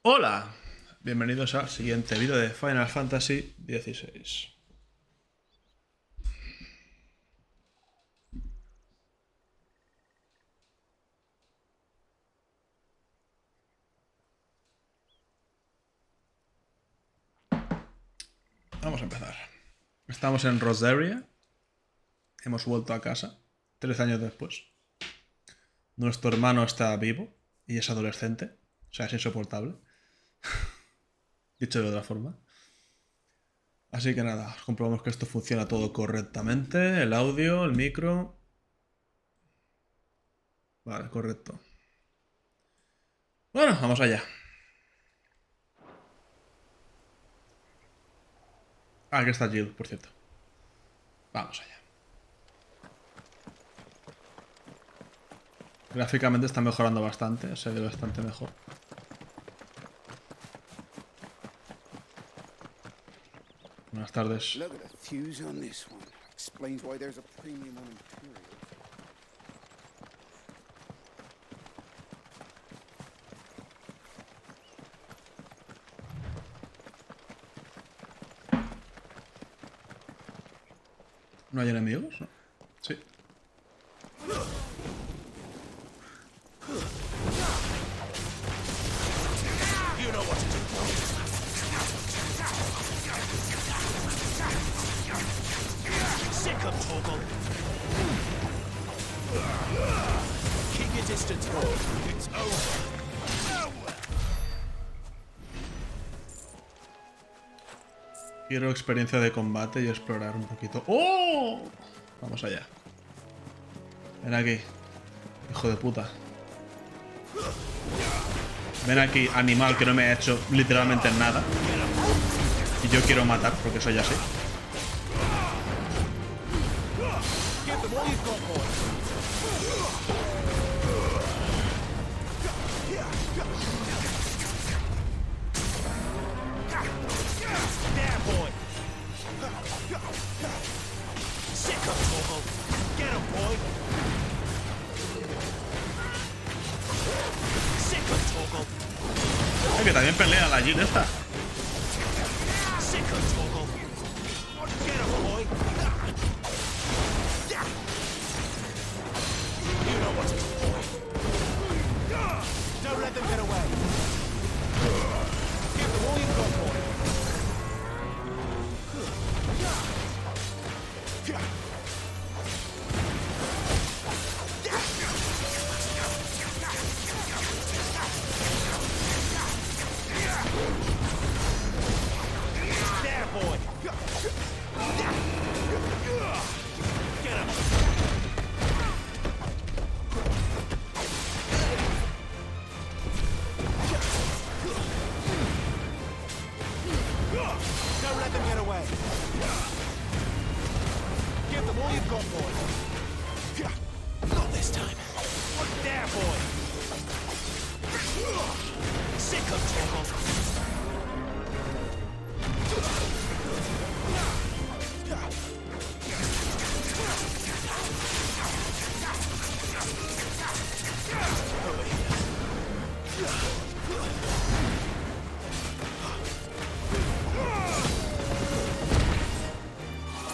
Hola, bienvenidos al siguiente vídeo de Final Fantasy XVI. Vamos a empezar. Estamos en Rosaria. Hemos vuelto a casa, 13 años después. Nuestro hermano está vivo y es adolescente. O sea, es insoportable. Dicho de otra forma. Así que nada, comprobamos que esto funciona todo correctamente. El audio, el micro. Vale, correcto. Bueno, vamos allá. Ah, aquí está Jill, por cierto. Vamos allá. Gráficamente está mejorando bastante, se ve bastante mejor. Buenas tardes. ¿No hay enemigos? ¿No? Sí. Quiero experiencia de combate y explorar un poquito. ¡Oh! Vamos allá. Ven aquí, hijo de puta. Ven aquí, animal que no me ha hecho literalmente nada. Y yo quiero matar porque soy así. Es que también pelea la Jill esta.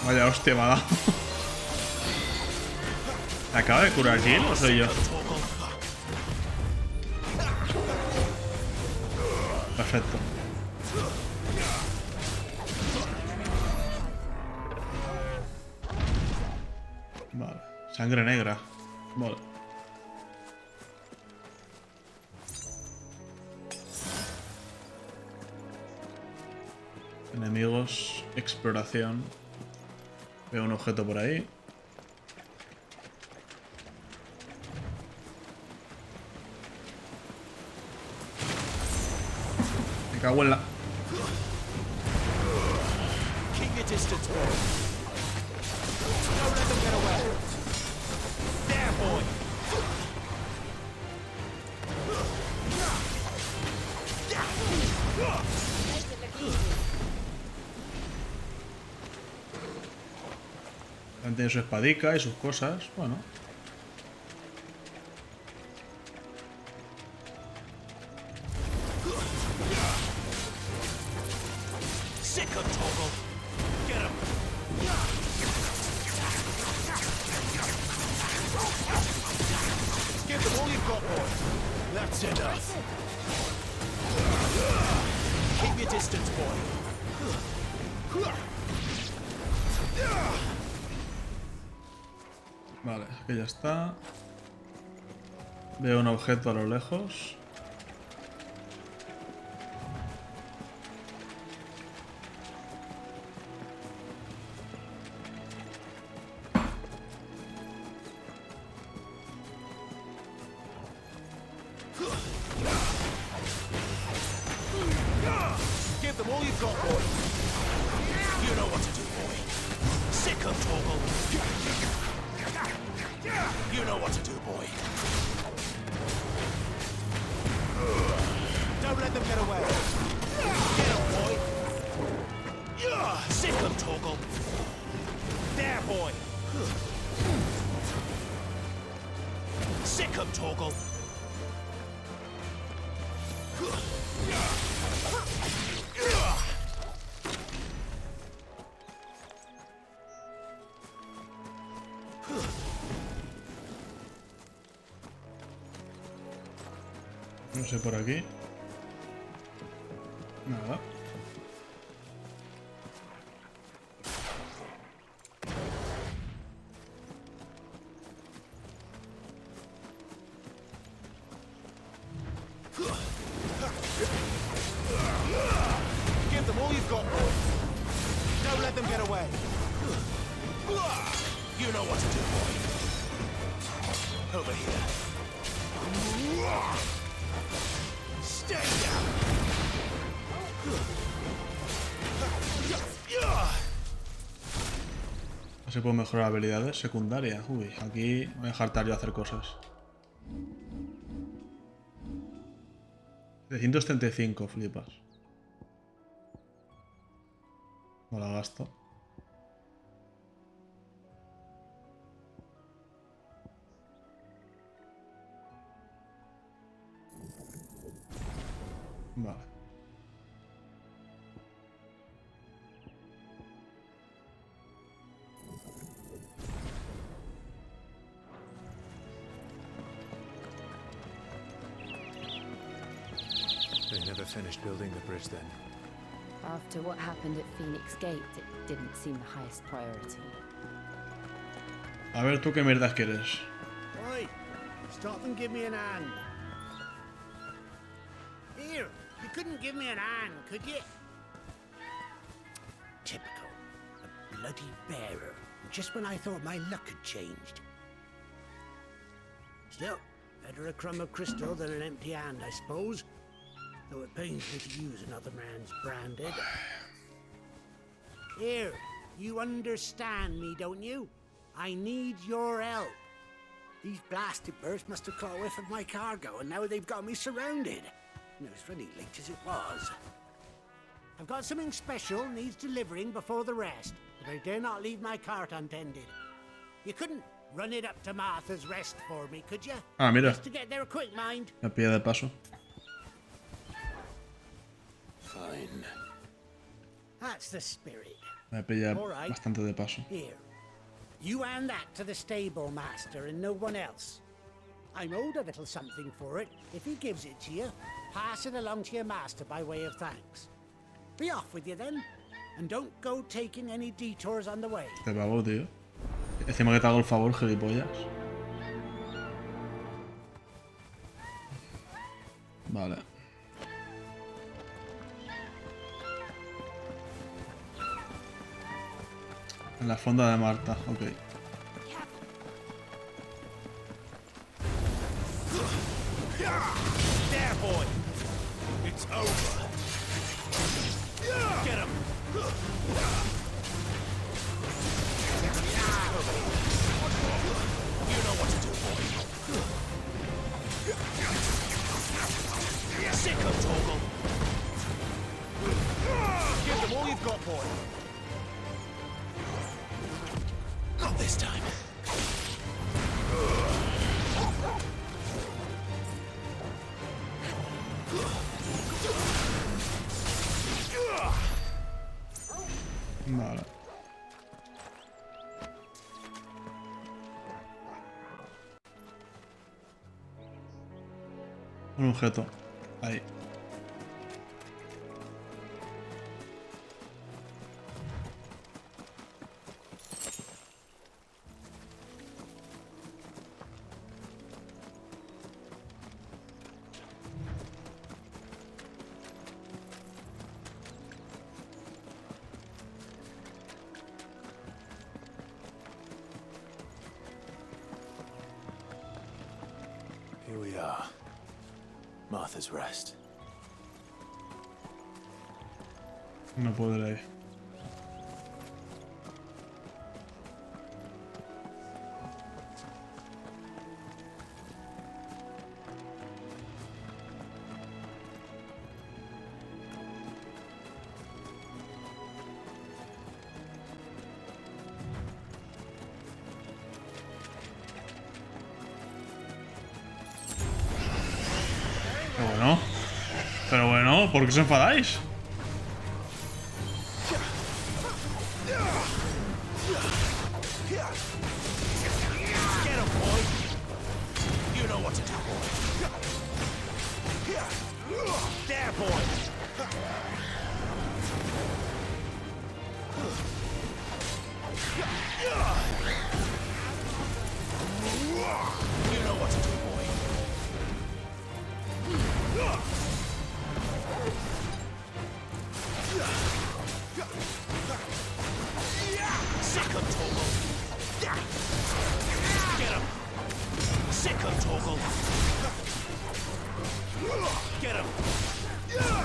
Vaya hostia, me ha dado. ¿Me acaba de curar Jill o soy yo? Perfecto. Vale. Sangre negra. Vale. Enemigos. Exploración. Veo un objeto por ahí. Me cago en la... Tiene su espadica y sus cosas. Bueno. you've got, boy. That's enough. Keep your distance, boy. Vale, aquí ya está. Veo un objeto a lo lejos. Give them all you've got, boy. You know what to do, boy. Sick of Torgal. You know what to do, boy. Don't let them get away. Get up, boy. Sick of Torgal. There, boy. Sick of Torgal. No sé por aquí. Nada. Give them all you've got, boy. Don't let them get away. You know what to do, boy. Over here. Stay down. Así puedo mejorar habilidades secundarias. Uy, aquí voy a dejar yo hacer cosas. 735, flipas. No la gasto. Vale. They never finished building the bridge then. After what happened at Phoenix Gate, it didn't seem the highest priority. A ver, ¿tú qué mierdas quieres? Oi! Stop and give me an hand. Here, you couldn't give me an hand, could you? Typical. A bloody bearer. Just when I thought my luck had changed. Still, better a crumb of crystal than an empty hand, I suppose. Though it pains me to use another man's branded. Here, you understand me, don't you? I need your help. These blasted birds must have caught a whiff of my cargo, and now they've got me surrounded. And it was really late as it was. I've got something special needs delivering before the rest, but I dare not leave my cart untended. You couldn't run it up to Martha's Rest for me, could you? Ah, mira. Just to get there quick, mind. Me pilla de paso. Fine. That's the spirit. Me pilla All right. bastante de paso. Here. You hand that to the stable master and no one else. I'm owed a little something for it. If he gives it to you, pass it along to your master by way of thanks. Be off with you then, and don't go taking any detours on the way. Te pago, tío. Encima que te hago el favor, gilipollas. Vale. En la fonda de Marta, ok. There, boy. It's over. Get him. You know what to do, boy. Sick of Torgal. Give them all you've got, boy. Not this time. Un objeto. Ahí. Here we are. Martha's Rest. No puedo ir ahí. Pero bueno, ¿por qué os enfadáis? Get him, boy! You know what to do, boy. There, boy! You know what to do, boy. Sick him, Toggle. Get him. Sick him, Toggle. Get him.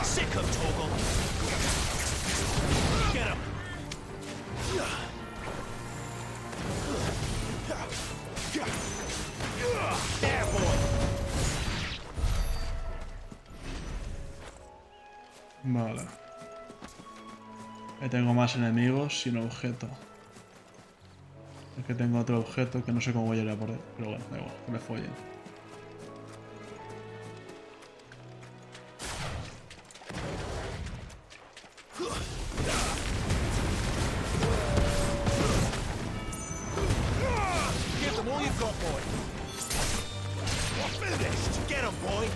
Sick him, Toggle. Get him. There, boy. Vale. Ahí tengo más enemigos sin objeto. Es que tengo otro objeto que no sé cómo voy a ir a por él. Pero bueno, da igual, que me follen. Give them all you've got, boy. Finished. Get him, boy.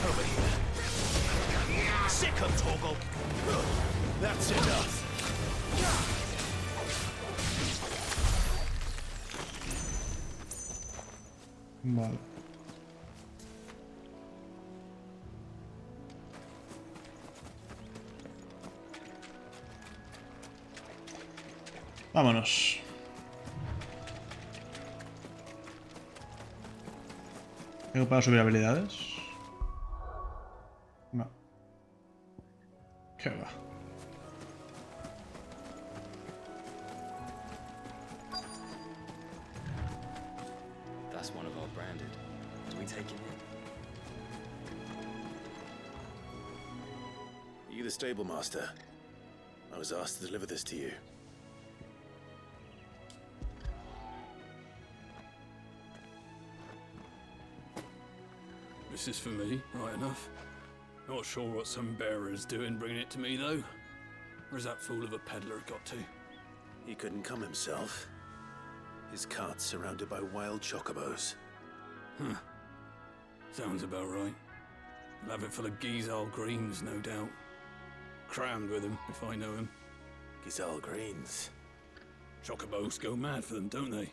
Over here. Sick him, Toggle. That's enough. Vale. Vámonos. ¿Tengo para subir habilidades? No. ¿Qué va? That's one of our branded. Do we take him in? Are you the stable master? I was asked to deliver this to you. This is for me, right enough. Not sure what some bearer's doing bringing it to me, though. Where's that fool of a peddler got to? He couldn't come himself. His cart's surrounded by wild chocobos. Huh. Sounds about right. He'll have it full of Gizal greens, no doubt. Crammed with him, if I know him. Gizal greens. Chocobos go mad for them, don't they?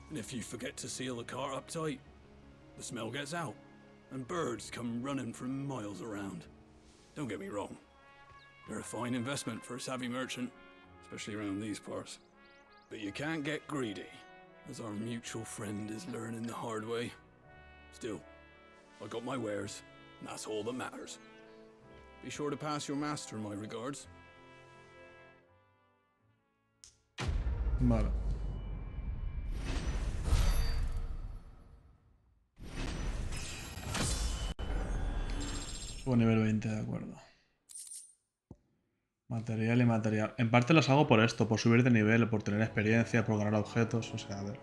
And if you forget to seal the cart up tight, the smell gets out, and birds come running from miles around. Don't get me wrong. They're a fine investment for a savvy merchant, especially around these parts. But you can't get greedy, as our mutual friend is learning the hard way. Still, I got my wares, and that's all that matters. Be sure to pass your master my regards. Vale. Subo nivel 20, de acuerdo. Material y material. En parte las hago por esto, por subir de nivel, por tener experiencia, por ganar objetos. O sea, a ver.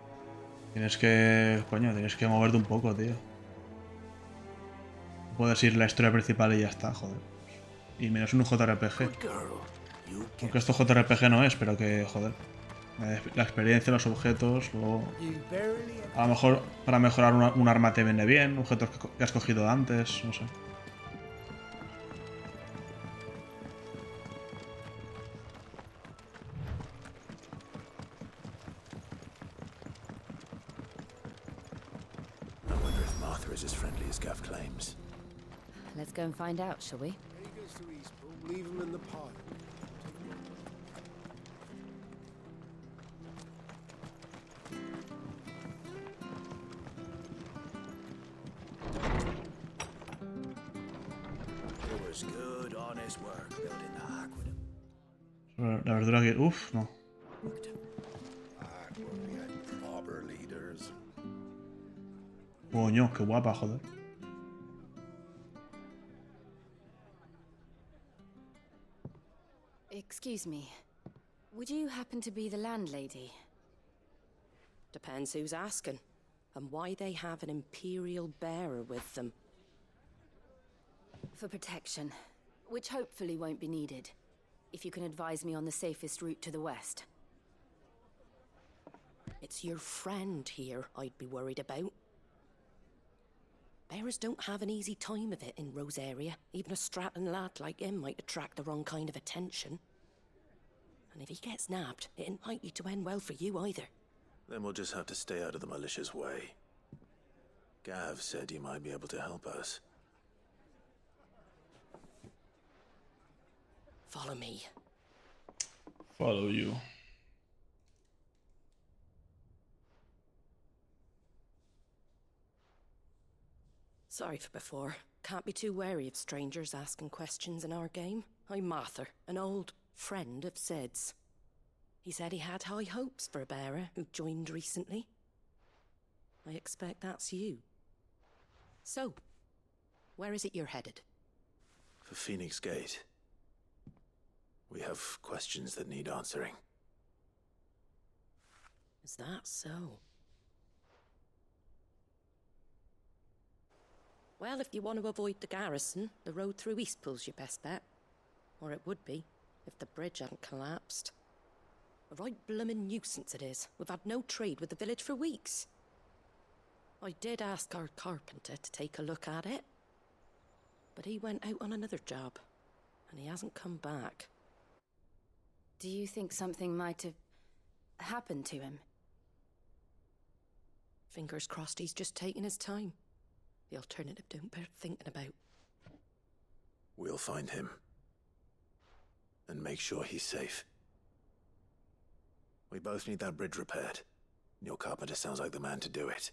Tienes que... Coño, tienes que moverte un poco, tío. Puedes ir la historia principal y ya está, joder. Y menos en un JRPG. Good girl. You Aunque kept esto JRPG no es, pero que, joder. La experiencia, los objetos, luego... you barely A lo mejor para mejorar un arma te viene bien, objetos que has cogido antes, no sé. I wonder if Martha is as friendly as Gav claims. Let's go and find out, shall we? When he goes to Eastward, leave him in the pod. It was good, honest work building the aqueduct. La verdura que... Uf, no. Back when we had robber leaders. Coño, qué guapa, joder. Excuse me. Would you happen to be the landlady? Depends who's asking, and why they have an Imperial bearer with them. For protection, which hopefully won't be needed. If you can advise me on the safest route to the west. It's your friend here I'd be worried about. Bearers don't have an easy time of it in Rosaria. Even a strapping lad like him might attract the wrong kind of attention. And if he gets nabbed, it ain't likely to end well for you either. Then we'll just have to stay out of the malicious way. Gav said he might be able to help us. Follow me. Follow you. Sorry for before. Can't be too wary of strangers asking questions in our game. I'm Martha, an old friend of Sid's. He said he had high hopes for a bearer who joined recently. I expect that's you. So, where is it you're headed? For Phoenix Gate. We have questions that need answering. Is that so? Well, if you want to avoid the garrison, the road through Eastpool's your best bet. Or it would be, if the bridge hadn't collapsed. A right bloomin' nuisance it is. We've had no trade with the village for weeks. I did ask our carpenter to take a look at it. But he went out on another job, and he hasn't come back. Do you think something might have happened to him? Fingers crossed he's just taking his time. The alternative don't bear thinking about. We'll find him. And make sure he's safe. We both need that bridge repaired. Your carpenter sounds like the man to do it.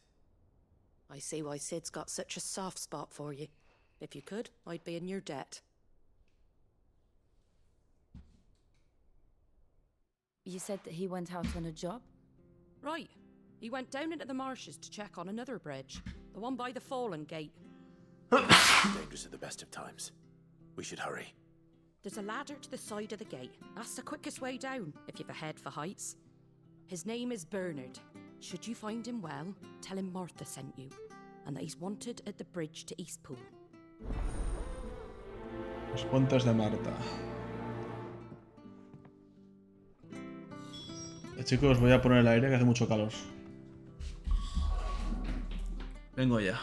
I see why Sid's got such a soft spot for you. If you could, I'd be in your debt. You said that he went out on a job? Right. He went down into the marshes to check on another bridge. The one by the Fallen Gate. Dangerous at the best of times. We should hurry. There's a ladder to the side of the gate. That's the quickest way down, if you've a head for heights. His name is Bernard. Should you find him well, tell him Martha sent you, and that he's wanted at the bridge to Eastpool. Los puentes de Marta. Chicos, voy a poner el aire que hace mucho calor. Vengo ya.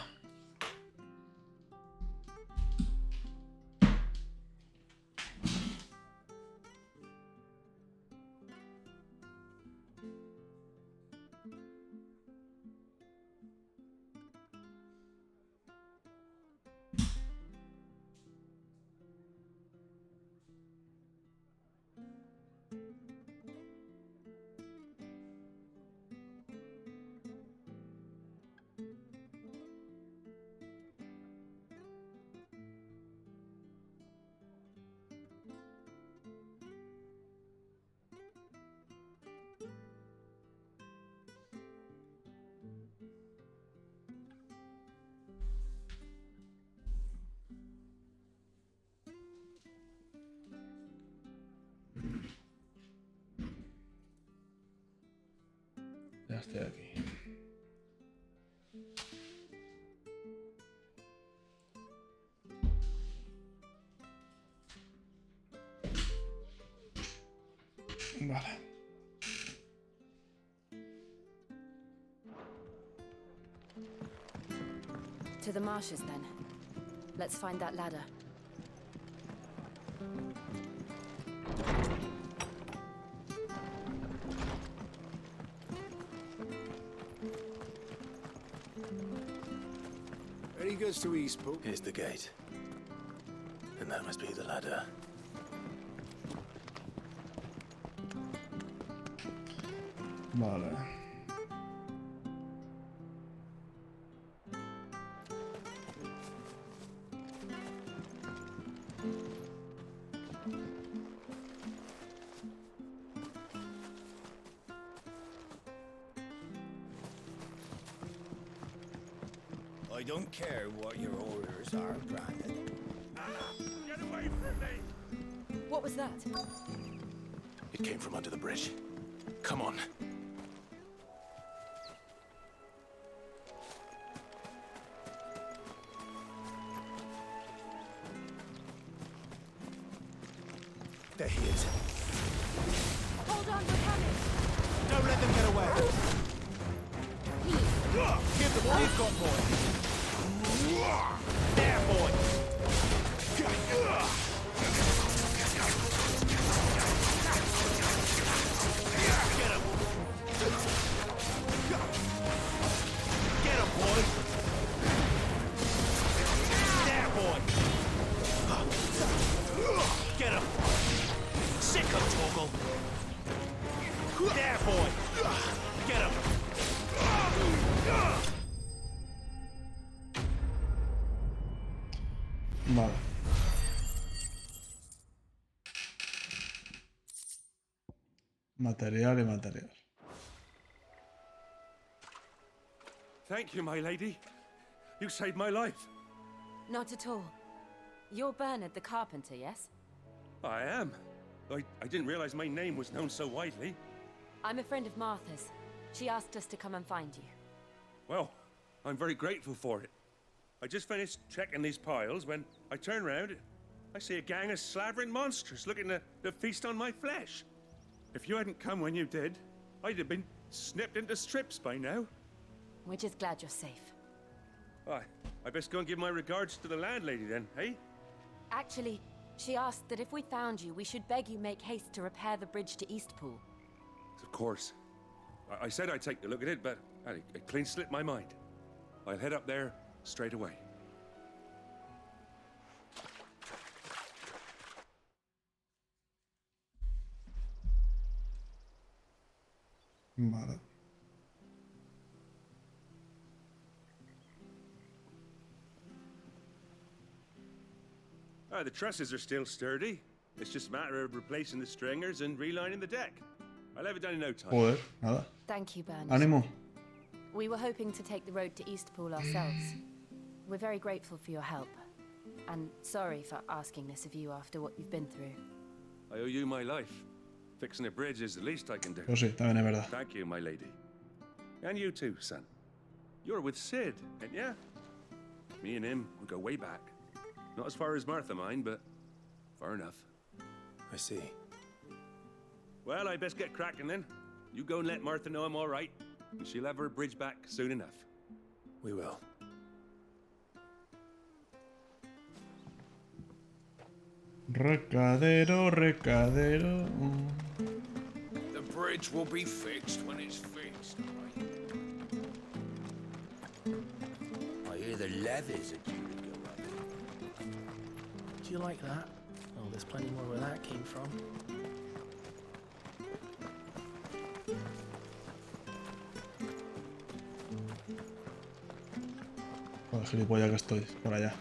Ya estoy aquí. Vale. To the marshes, then. Let's find that ladder. Ready goes to Eastward. Here's the gate. And that must be the ladder. Vale. I don't care what your orders are, Brandon. Get away from me! What was that? It came from under the bridge. Come on. There he is. Hold on, we're coming! Don't let them get away. Give them all you've got, boy. There, boy. Get him. Get him, boy. There, boy. Get him. Sick of Toggle. There, boy. Get him. Vale. Material y material. Thank you, my lady. You saved my life. Not at all. You're Bernard the carpenter, yes? I am. I didn't realize my name was known so widely. I'm a friend of Martha's. She asked us to come and find you. Well, I'm very grateful for it. I just finished checking these piles when I turn around. I see a gang of slavering monsters looking to feast on my flesh. If you hadn't come when you did, I'd have been snipped into strips by now. We're just glad you're safe. I best go and give my regards to the landlady then, eh? Actually, she asked that if we found you, we should beg you make haste to repair the bridge to Eastpool. Of course. I said I'd take a look at it, but it clean slipped my mind. I'll head up there straight away. Vale. The trusses are still sturdy. It's just a matter of replacing the stringers and relining the deck. I'll have it done in no time. Joder, nada. Thank you, Bernard. Ánimo. We were hoping to take the road to Eastpool ourselves. We're very grateful for your help. And sorry for asking this of you after what you've been through. I owe you my life. Fixing a bridge is the least I can do. Pues sí, también es verdad. Thank you, my lady. And you too, son. You're with Sid, ain't ya? Me and him, we go way back. Not as far as Martha, mind, but far enough. I see. Well, I best get cracking then. You go and let Martha know I'm all right, and she'll have her bridge back soon enough. We will. Recadero, recadero. The bridge will be fixed when it's fixed, right? I hear the levees are due to go up. Do you like that? Oh, there's plenty more where that came from. Joder, gilipollas que estoy por allá.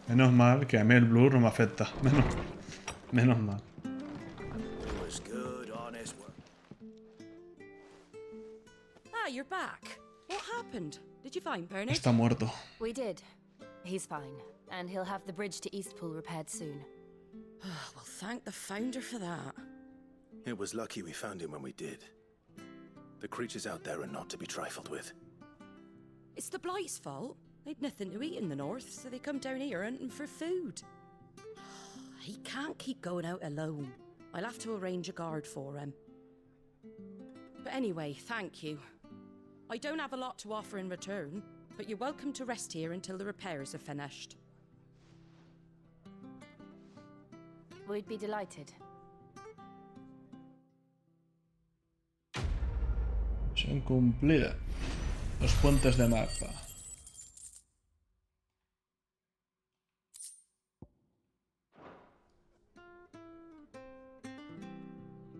Menos mal que a mí el blur no me afecta. Menos mal. It was good, honest work. Ah, you're back. What happened? Did you find Bernard? Está muerto. We did. He's fine. And he'll have the bridge to Eastpool repaired soon. Well, thank the founder for that. It was lucky we found him when we did. The creatures out there are not to be trifled with. It's the Blight's fault. They'd nothing to eat in the north, so they come down here hunting for food. He can't keep going out alone. I'll have to arrange a guard for him. But anyway, thank you. I don't have a lot to offer in return, but you're welcome to rest here until the repairs are finished. We'd be delighted. Misión cumplida. Los puentes de mapa.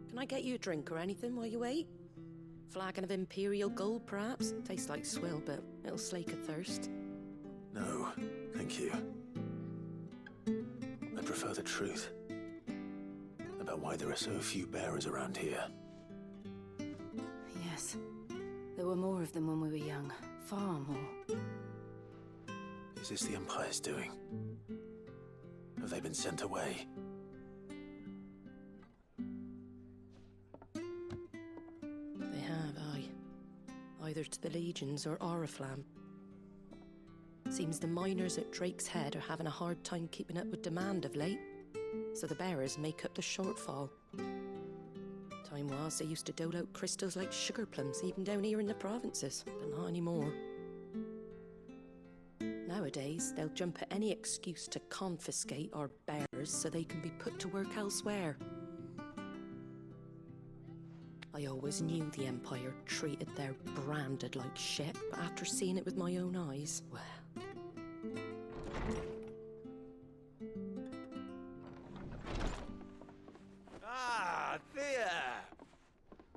Can I get you a drink or anything while you wait? Flagon of Imperial Gold, perhaps? Tastes like swill, but it'll slake a thirst. No, thank you. I prefer the truth about why there are so few bearers around here. Yes. There were more of them when we were young. Far more. Is this the Empire's doing? Have they been sent away? They have, aye. Either to the Legions or Oriflamme. Seems the miners at Drake's Head are having a hard time keeping up with demand of late, so the bearers make up the shortfall. Time was they used to dole out crystals like sugar plums even down here in the provinces, but not anymore. Nowadays, they'll jump at any excuse to confiscate our bearers so they can be put to work elsewhere. I always knew the Empire treated their branded like shit, but after seeing it with my own eyes, well... Ah, Thea!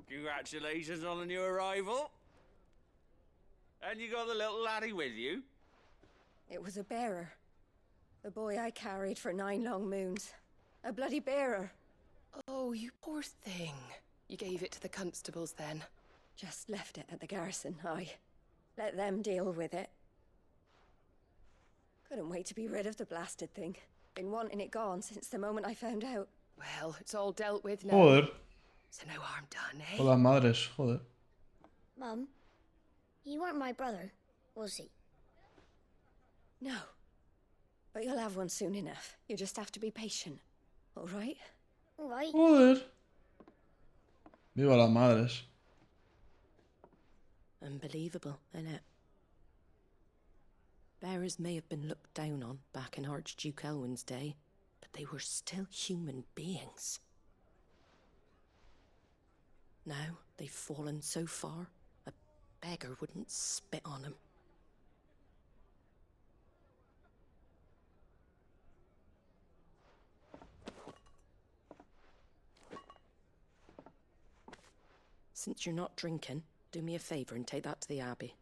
Congratulations on the new arrival. And you got the little laddie with you? It was a bearer. The boy I carried for 9 long moons. A bloody bearer. Oh, you poor thing. You gave it to the constables then? Just left it at the garrison, aye. Let them deal with it. Couldn't wait to be rid of the blasted thing. Been wanting it gone since the moment I found out. Well, it's all dealt with now. Joder. So no harm done, eh? Por las madres, joder. Mum, you weren't my brother, was he? No. But you'll have one soon enough. You just have to be patient. All right? All right. Joder. Viva las madres. Unbelievable, innit? Bearers may have been looked down on back in Archduke Elwin's day, but they were still human beings. Now they've fallen so far, a beggar wouldn't spit on them. Since you're not drinking, do me a favour and take that to the Abbey.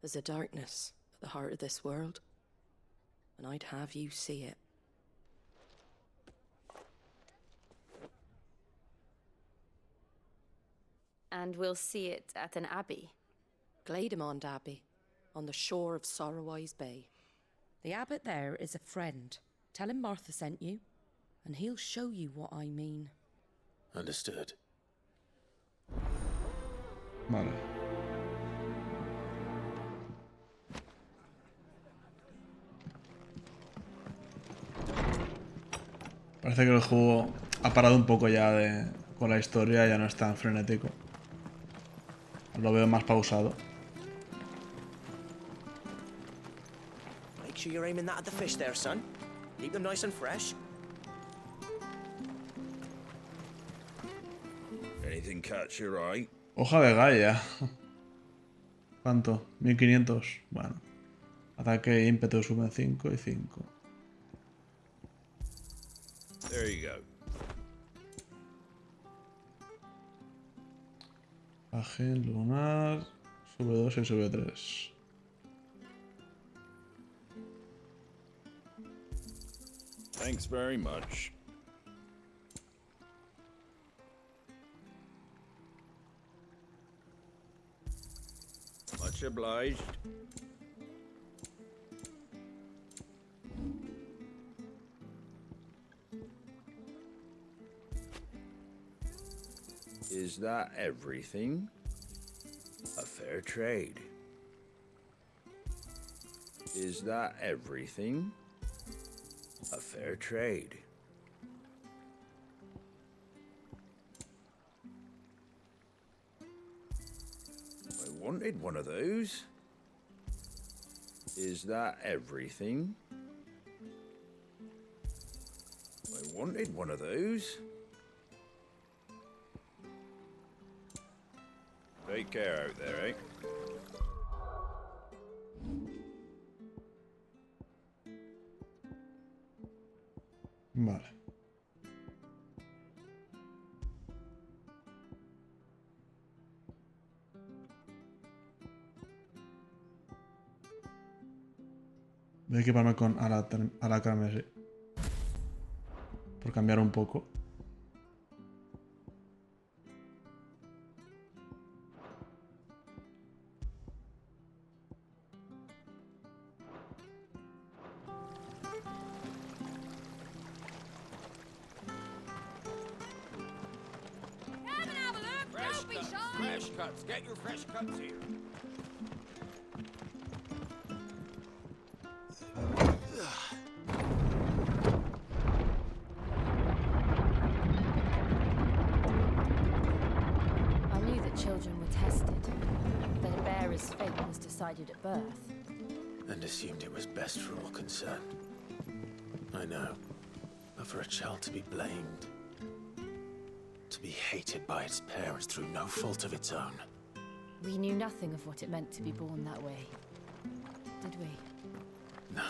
There's a darkness at the heart of this world, and I'd have you see it. And we'll see it at an abbey? Glademond Abbey, on the shore of Sorrowwise Bay. The abbot there is a friend. Tell him Martha sent you, and he'll show you what I mean. Understood. Vale. Parece que el juego ha parado un poco ya con la historia, ya no es tan frenético. Lo veo más pausado. Make sure you're aiming that at the fish there, son. Keep them nice and fresh. Anything catch your eye? Hoja de Gaia. ¿Cuánto? 1500. Bueno. Ataque e ímpetu suben 5 y 5. There you go. Ágil, lunar. Sube 2 y sube 3. Thanks very much. Much obliged. Is that everything? A fair trade. Is that everything? A fair trade. wanted one of those. Is that everything? I wanted one of those. Take care out there, eh? Vale. Voy a equiparme con Alacranes por cambiar un poco. Fresh cuts. Get your fresh cuts here. I knew that children were tested, that a bearer's fate was decided at birth. And assumed it was best for all concerned. I know. But for a child to be blamed, to be hated by its parents through no fault of its own. We knew nothing of what it meant to be born that way, did we? No.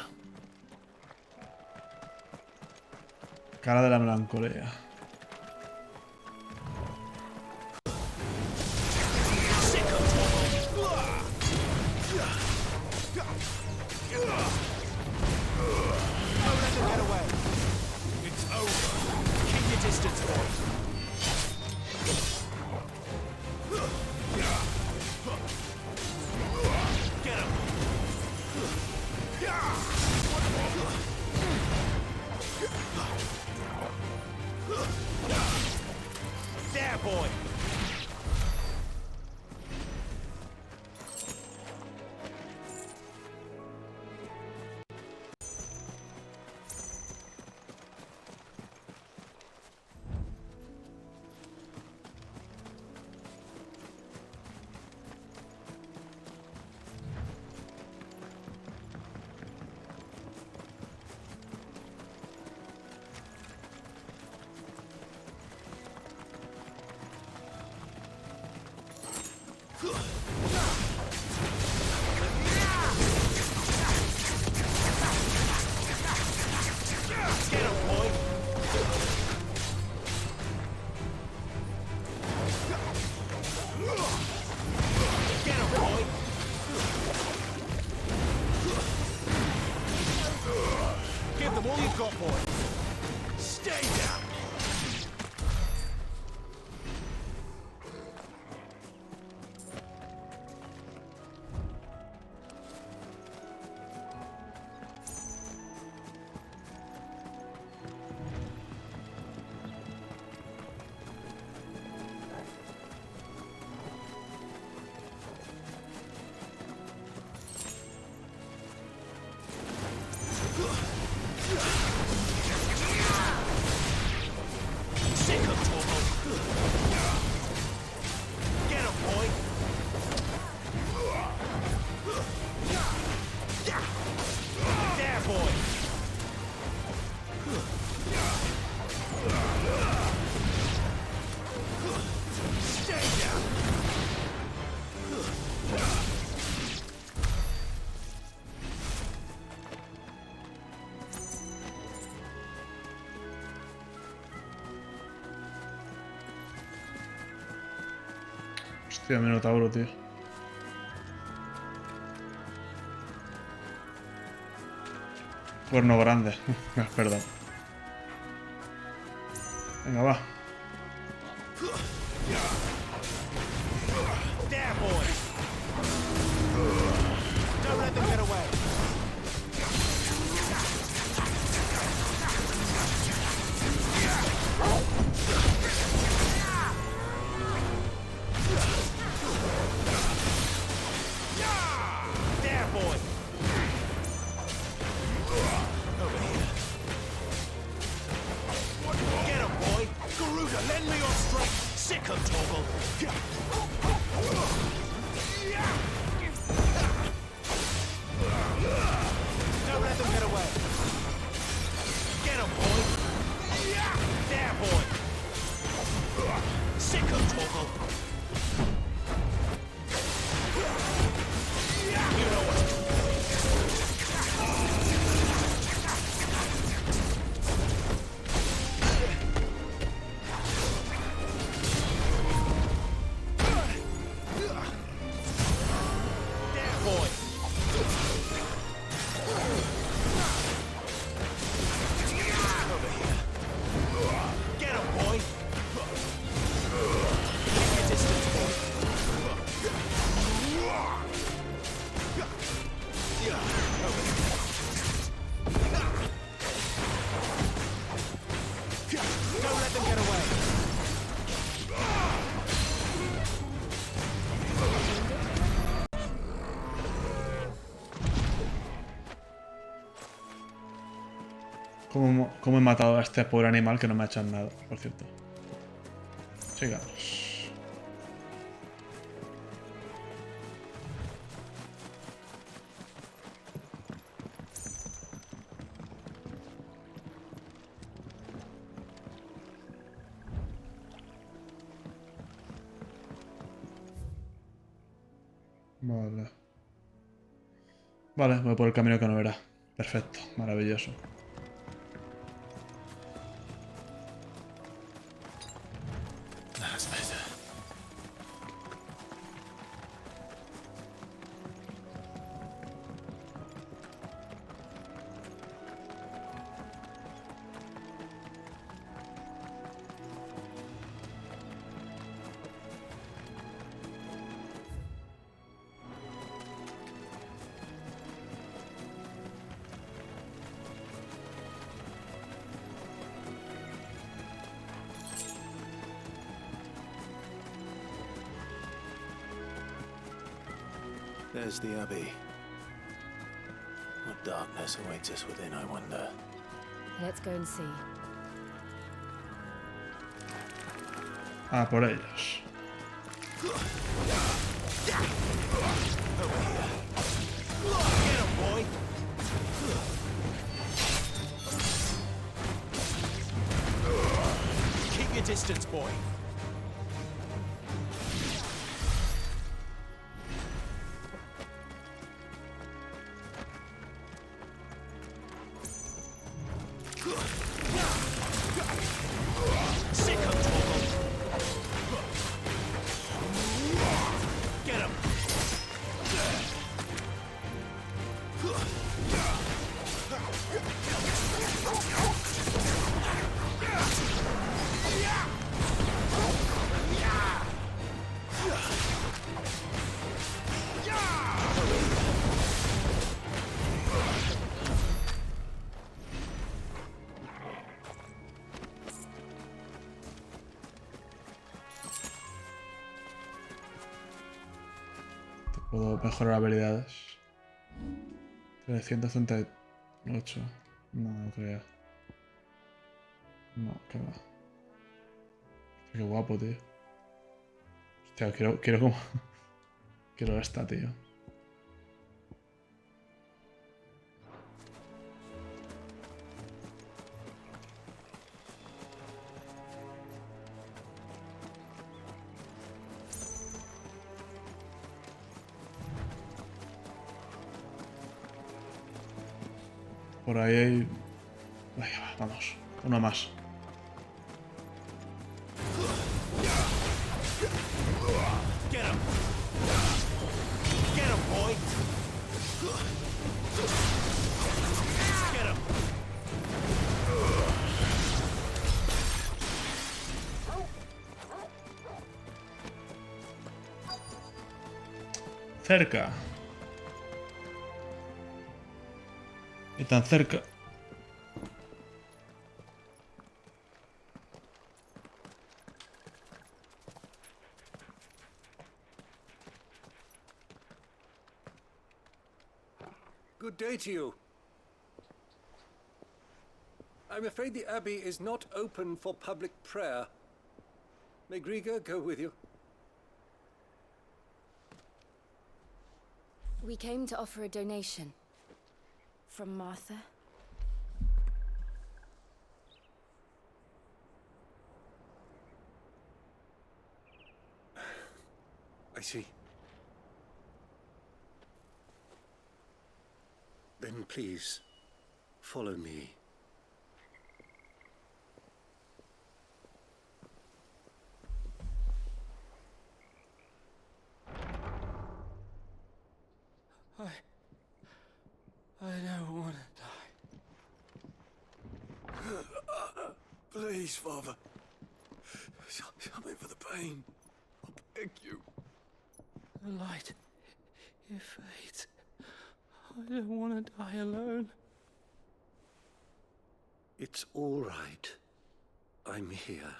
Cara de la melancolía. There, boy. Hostia, Minotauro, tío. Cuerno grande. Perdón. Venga, va. There, boy. Don't let them get away. There, boy. Over here. Get him, boy. Garuda, lend me your strength. Sick of Torgal. ¿Cómo he matado a este pobre animal que no me ha hecho nada, por cierto? Sigamos. Vale. Vale, voy por el camino que no verá. Perfecto, maravilloso. That's better. There's the Abbey. What darkness awaits us within, I wonder. Let's go and see. Ah, por ellos. Get him, boy! Keep your distance, boy. Sick of trouble. Get him. Puedo mejorar habilidades. 338. No, no creo. No, qué va. Qué guapo, tío. Hostia, quiero como... quiero esta, tío. Por ahí hay... Venga, va, vamos. Uno más. Get him. Get him, boy. Get him. Cerca. Y tan cerca. Good day to you. I'm afraid the Abbey is not open for public prayer. May Griga go with you? We came to offer a donation. From Martha. I see. Then please, follow me. I don't want to die. Please, Father. Something for the pain. I beg you. The light. It fades. I don't want to die alone. It's all right. I'm here.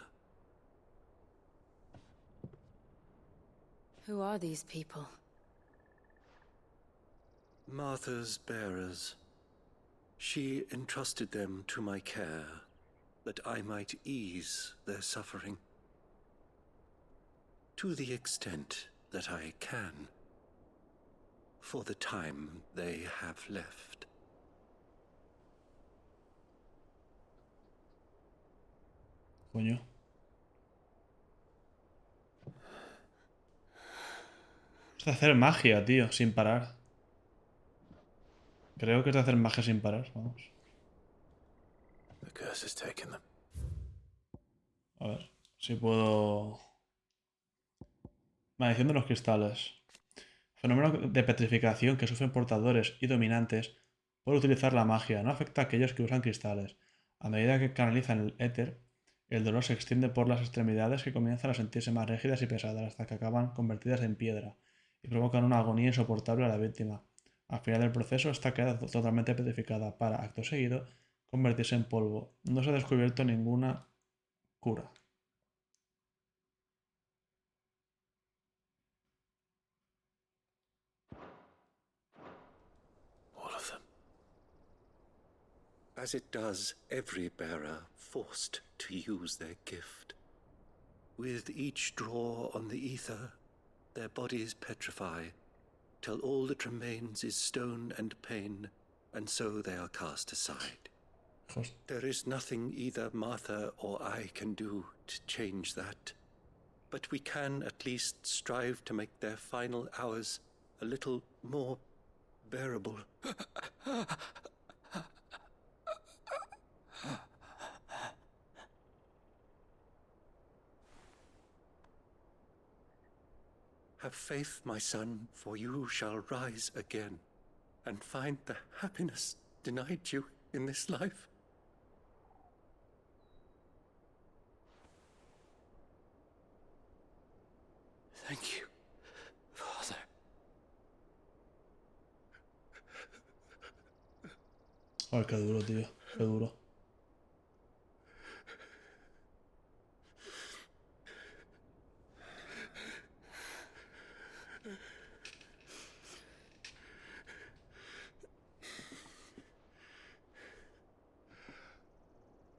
Who are these people? Martha's bearers. She entrusted them to my care, that I might ease their suffering. To the extent that I can, for the time they have left. Coño. Es de hacer magia, tío, sin parar. Creo que es de hacer magia sin parar, vamos. The curse has taken them. A ver, si puedo... Maldición de los cristales. Fenómeno de petrificación que sufren portadores y dominantes por utilizar la magia. No afecta a aquellos que usan cristales. A medida que canalizan el éter, el dolor se extiende por las extremidades que comienzan a sentirse más rígidas y pesadas hasta que acaban convertidas en piedra y provocan una agonía insoportable a la víctima. Al final del proceso, esta queda totalmente petrificada para, acto seguido, convertirse en polvo. No se ha descubierto ninguna cura. All of them. As it does every bearer forced to use their gift. With each draw on the ether, their bodies petrify, till all that remains is stone and pain, and so they are cast aside. There is nothing either Martha or I can do to change that, but we can at least strive to make their final hours a little more bearable. Have faith, my son, for you shall rise again, and find the happiness denied you in this life. Thank you, Father. Ay, qué duro, tío. Qué duro.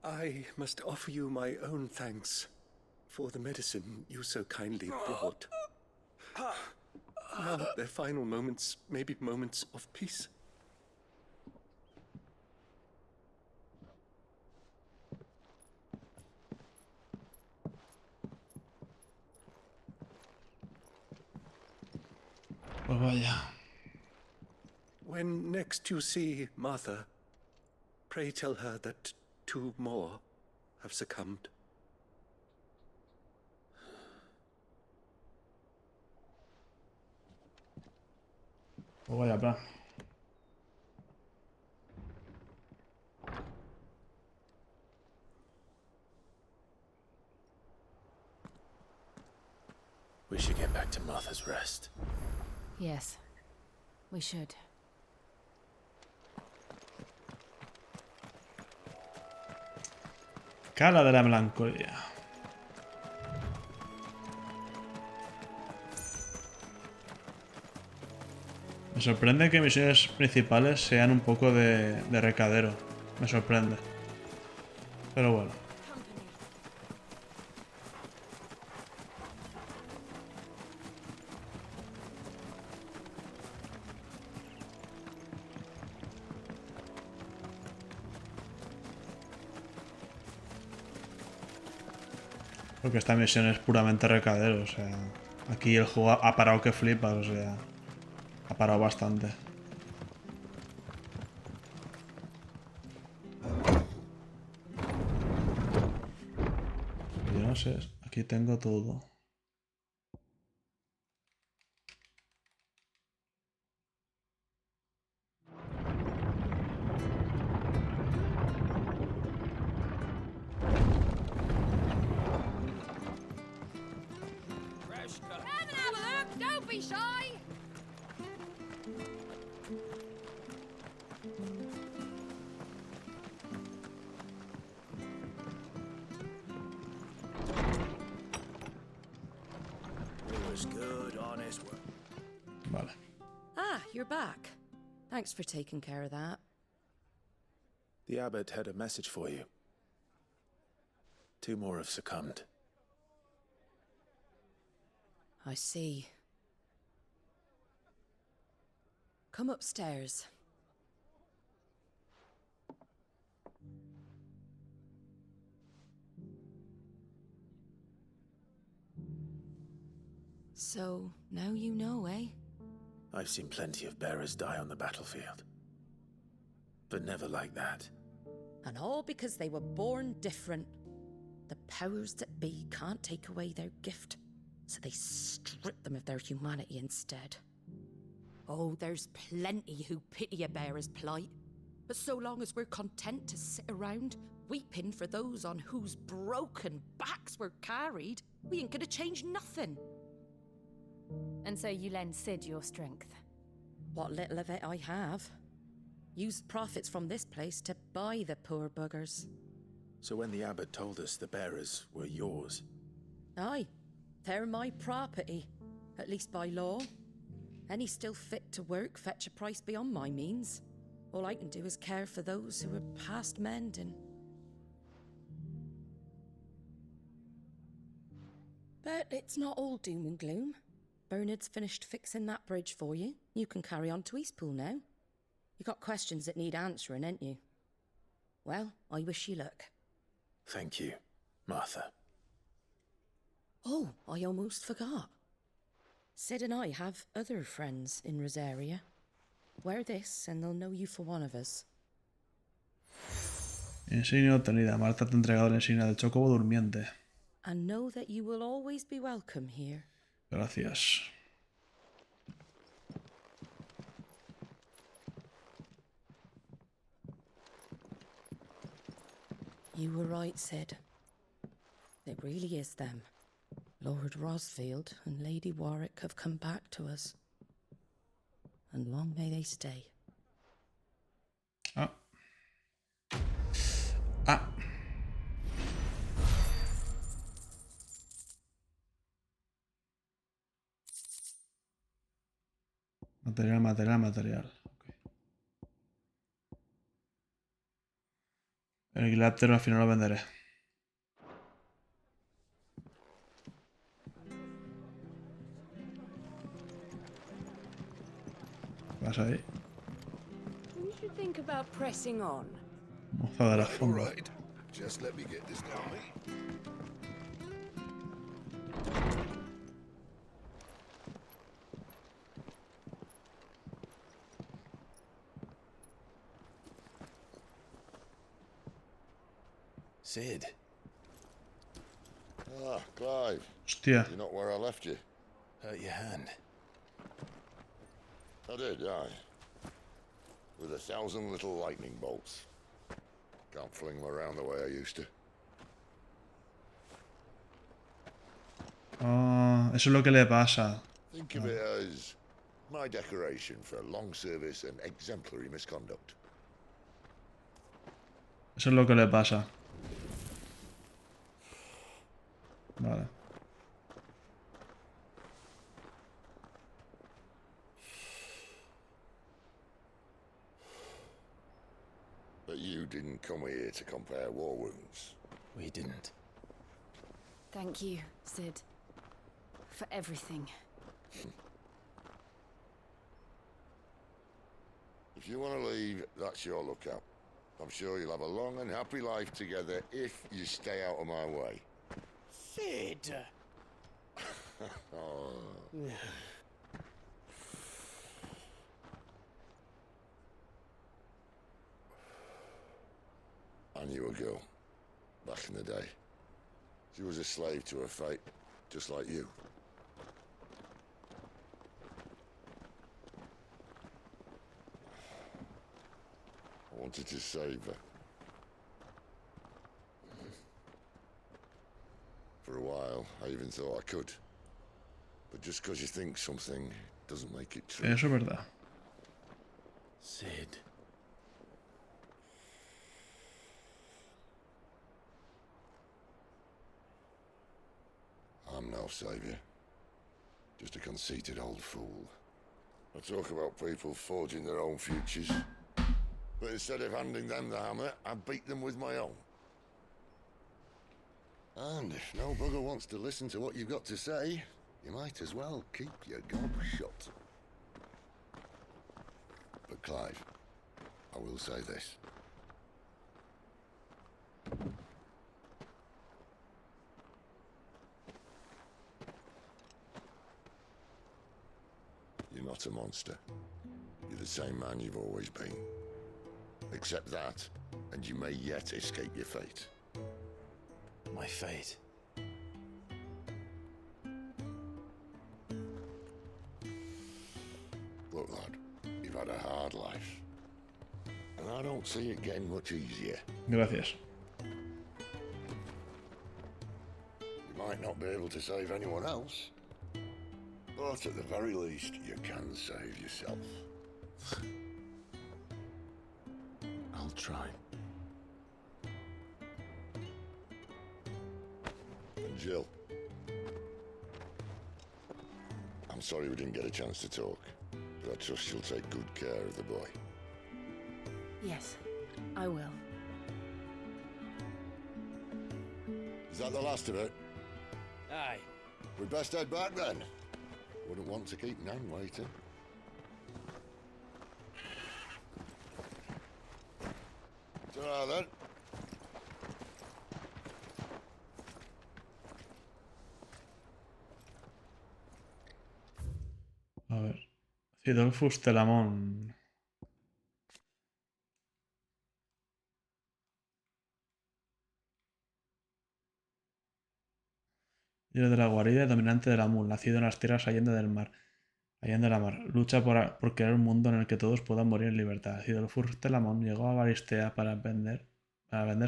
I must offer you my own thanks for the medicine you so kindly brought. Now their final moments may be moments of peace. Pues vaya. When next you see Martha, pray tell her that 2 more have succumbed. Pues vaya plan. We should get back to Martha's Rest. Yes, we should. Cala de la melancolía. Me sorprende que misiones principales sean un poco de recadero. Me sorprende. Pero bueno. Porque esta misión es puramente recadero, o sea... Aquí el juego ha parado que flipas, o sea... Ha parado bastante. Yo no sé, aquí tengo todo. Don't be shy! It was good, honest work. Vale. Ah, you're back. Thanks for taking care of that. The abbot had a message for you. 2 more have succumbed. I see. Come upstairs. So, now you know, eh? I've seen plenty of bearers die on the battlefield. But never like that. And all because they were born different. The powers that be can't take away their gift, so they strip them of their humanity instead. Oh, there's plenty who pity a bearer's plight. But so long as we're content to sit around, weeping for those on whose broken backs we're carried, we ain't gonna change nothing. And so you lend Sid your strength? What little of it I have. Used profits from this place to buy the poor buggers. So when the abbot told us the bearers were yours... Aye, they're my property, at least by law. Any still fit to work fetch a price beyond my means. All I can do is care for those who are past mending. But it's not all doom and gloom. Bernard's finished fixing that bridge for you. You can carry on to Eastpool now. You got questions that need answering, ain't you? Well, I wish you luck. Thank you, Martha. Oh, I almost forgot. Sid and I have other friends in Rosaria. Wear this and they'll know you for one of us. Insignia obtenida. Marta te ha entregado la insignia del chocobo durmiente. And know that you will always be welcome here. Gracias. You were right, Sid. It really is them. Lord Rosfield and Lady Warwick have come back to us. And long may they stay. Ah. Ah. Material. Okay. El equilátero al final lo venderé. ¿Qué pasa ahí? We should think about pressing on. Moza de la Fonda. Right. Just let me get this down. Sid. Ah, Clive. Hostia. You're not where I left you. Hurt your hand. I did, aye. With 1,000 little lightning bolts. Can't fling them around the way I used to. Oh, eso es lo que le pasa. Think of it as my decoration for long service and exemplary misconduct. Eso es lo que le pasa. Vale. But you didn't come here to compare war wounds. We didn't. Thank you, Sid. For everything. If you want to leave, that's your lookout. I'm sure you'll have a long and happy life together if you stay out of my way. Sid! Oh. I knew a girl, back in the day. She was a slave to her fate, just like you. I wanted to save her. For a while, I even thought I could. But just because you think something doesn't make it true. Eso es verdad. Sid. I'm no savior. Just a conceited old fool. I talk about people forging their own futures. But instead of handing them the hammer, I beat them with my own. And if no bugger wants to listen to what you've got to say, you might as well keep your gob shut. But Clive, I will say this. You're not a monster. You're the same man you've always been. Accept that, and you may yet escape your fate. My fate? Look, lad, you've had a hard life. And I don't see it getting much easier. Gracias. You might not be able to save anyone else, but at the very least, you can save yourself. I'll try. And Jill, I'm sorry we didn't get a chance to talk, but I trust you'll take good care of the boy. Yes, I will. Is that the last of it? Aye. We'd best head back then. Wouldn't want to keep Nan waiting. Ta-ra then. A ver. Cidolfus Telamón. Líder de la guarida y dominante de la Mul, nacido en las tierras allende del mar. Allende la mar. Lucha por crear un mundo en el que todos puedan morir en libertad. Cidolfus Telamón llegó a Baristea para vender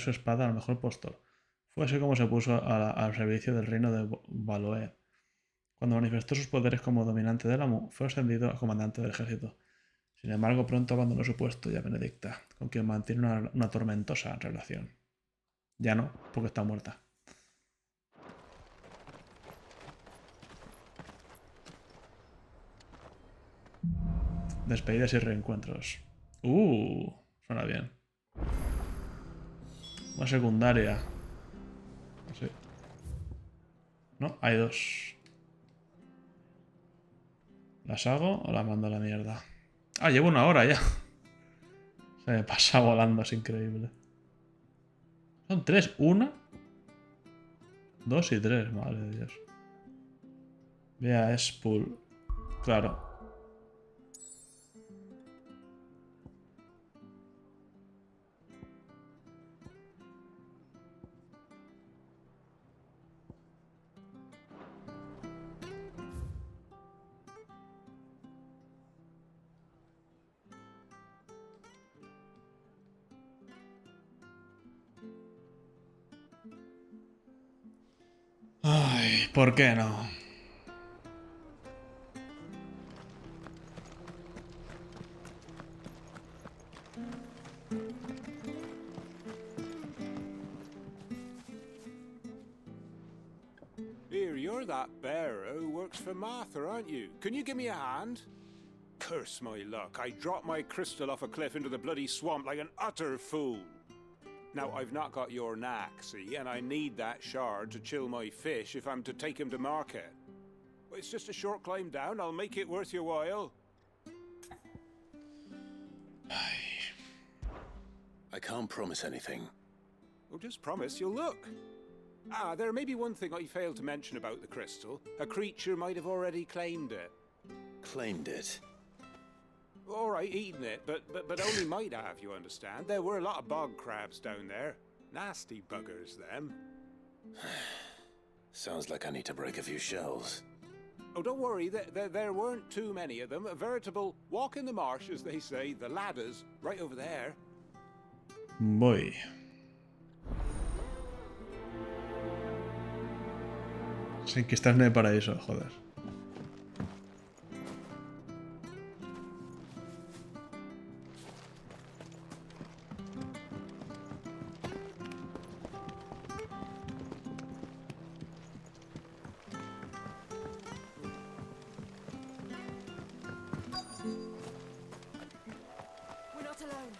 su espada al mejor postor. Fue así como se puso al servicio del reino de Valoed. Cuando manifestó sus poderes como dominante de la Mu, fue ascendido a comandante del ejército. Sin embargo, pronto abandonó su puesto y a Benedicta, con quien mantiene una tormentosa relación. Ya no, porque está muerta. Despedidas y reencuentros. Suena bien. Una secundaria. Sí. No, hay dos. ¿Las hago o las mando a la mierda? Ah, llevo 1 hora ya. Se me pasa volando, es increíble. Son 3, 1, 2 y 3, madre de Dios. Vea, Spool. Claro. Ay, ¿por qué no? Here, you're that bearer who works for Martha, aren't you? Can you give me a hand? Curse my luck, I dropped my crystal off a cliff into the bloody swamp like an utter fool. Now, I've not got your knack, see, and I need that shard to chill my fish if I'm to take him to market. But it's just a short climb down, I'll make it worth your while. I can't promise anything. Well, just promise you'll look. Ah, there may be one thing I failed to mention about the crystal. A creature might have already claimed it. Claimed it? All right, eaten it, but only might have, you understand. There were a lot of bog crabs down there. Nasty buggers, them. Sounds like I need to break a few shells. Oh, don't worry, there weren't too many of them. A veritable walk in the marsh, as they say, the ladders, right over there. Voy. Sin que estás en el paraíso, joder. We're not alone.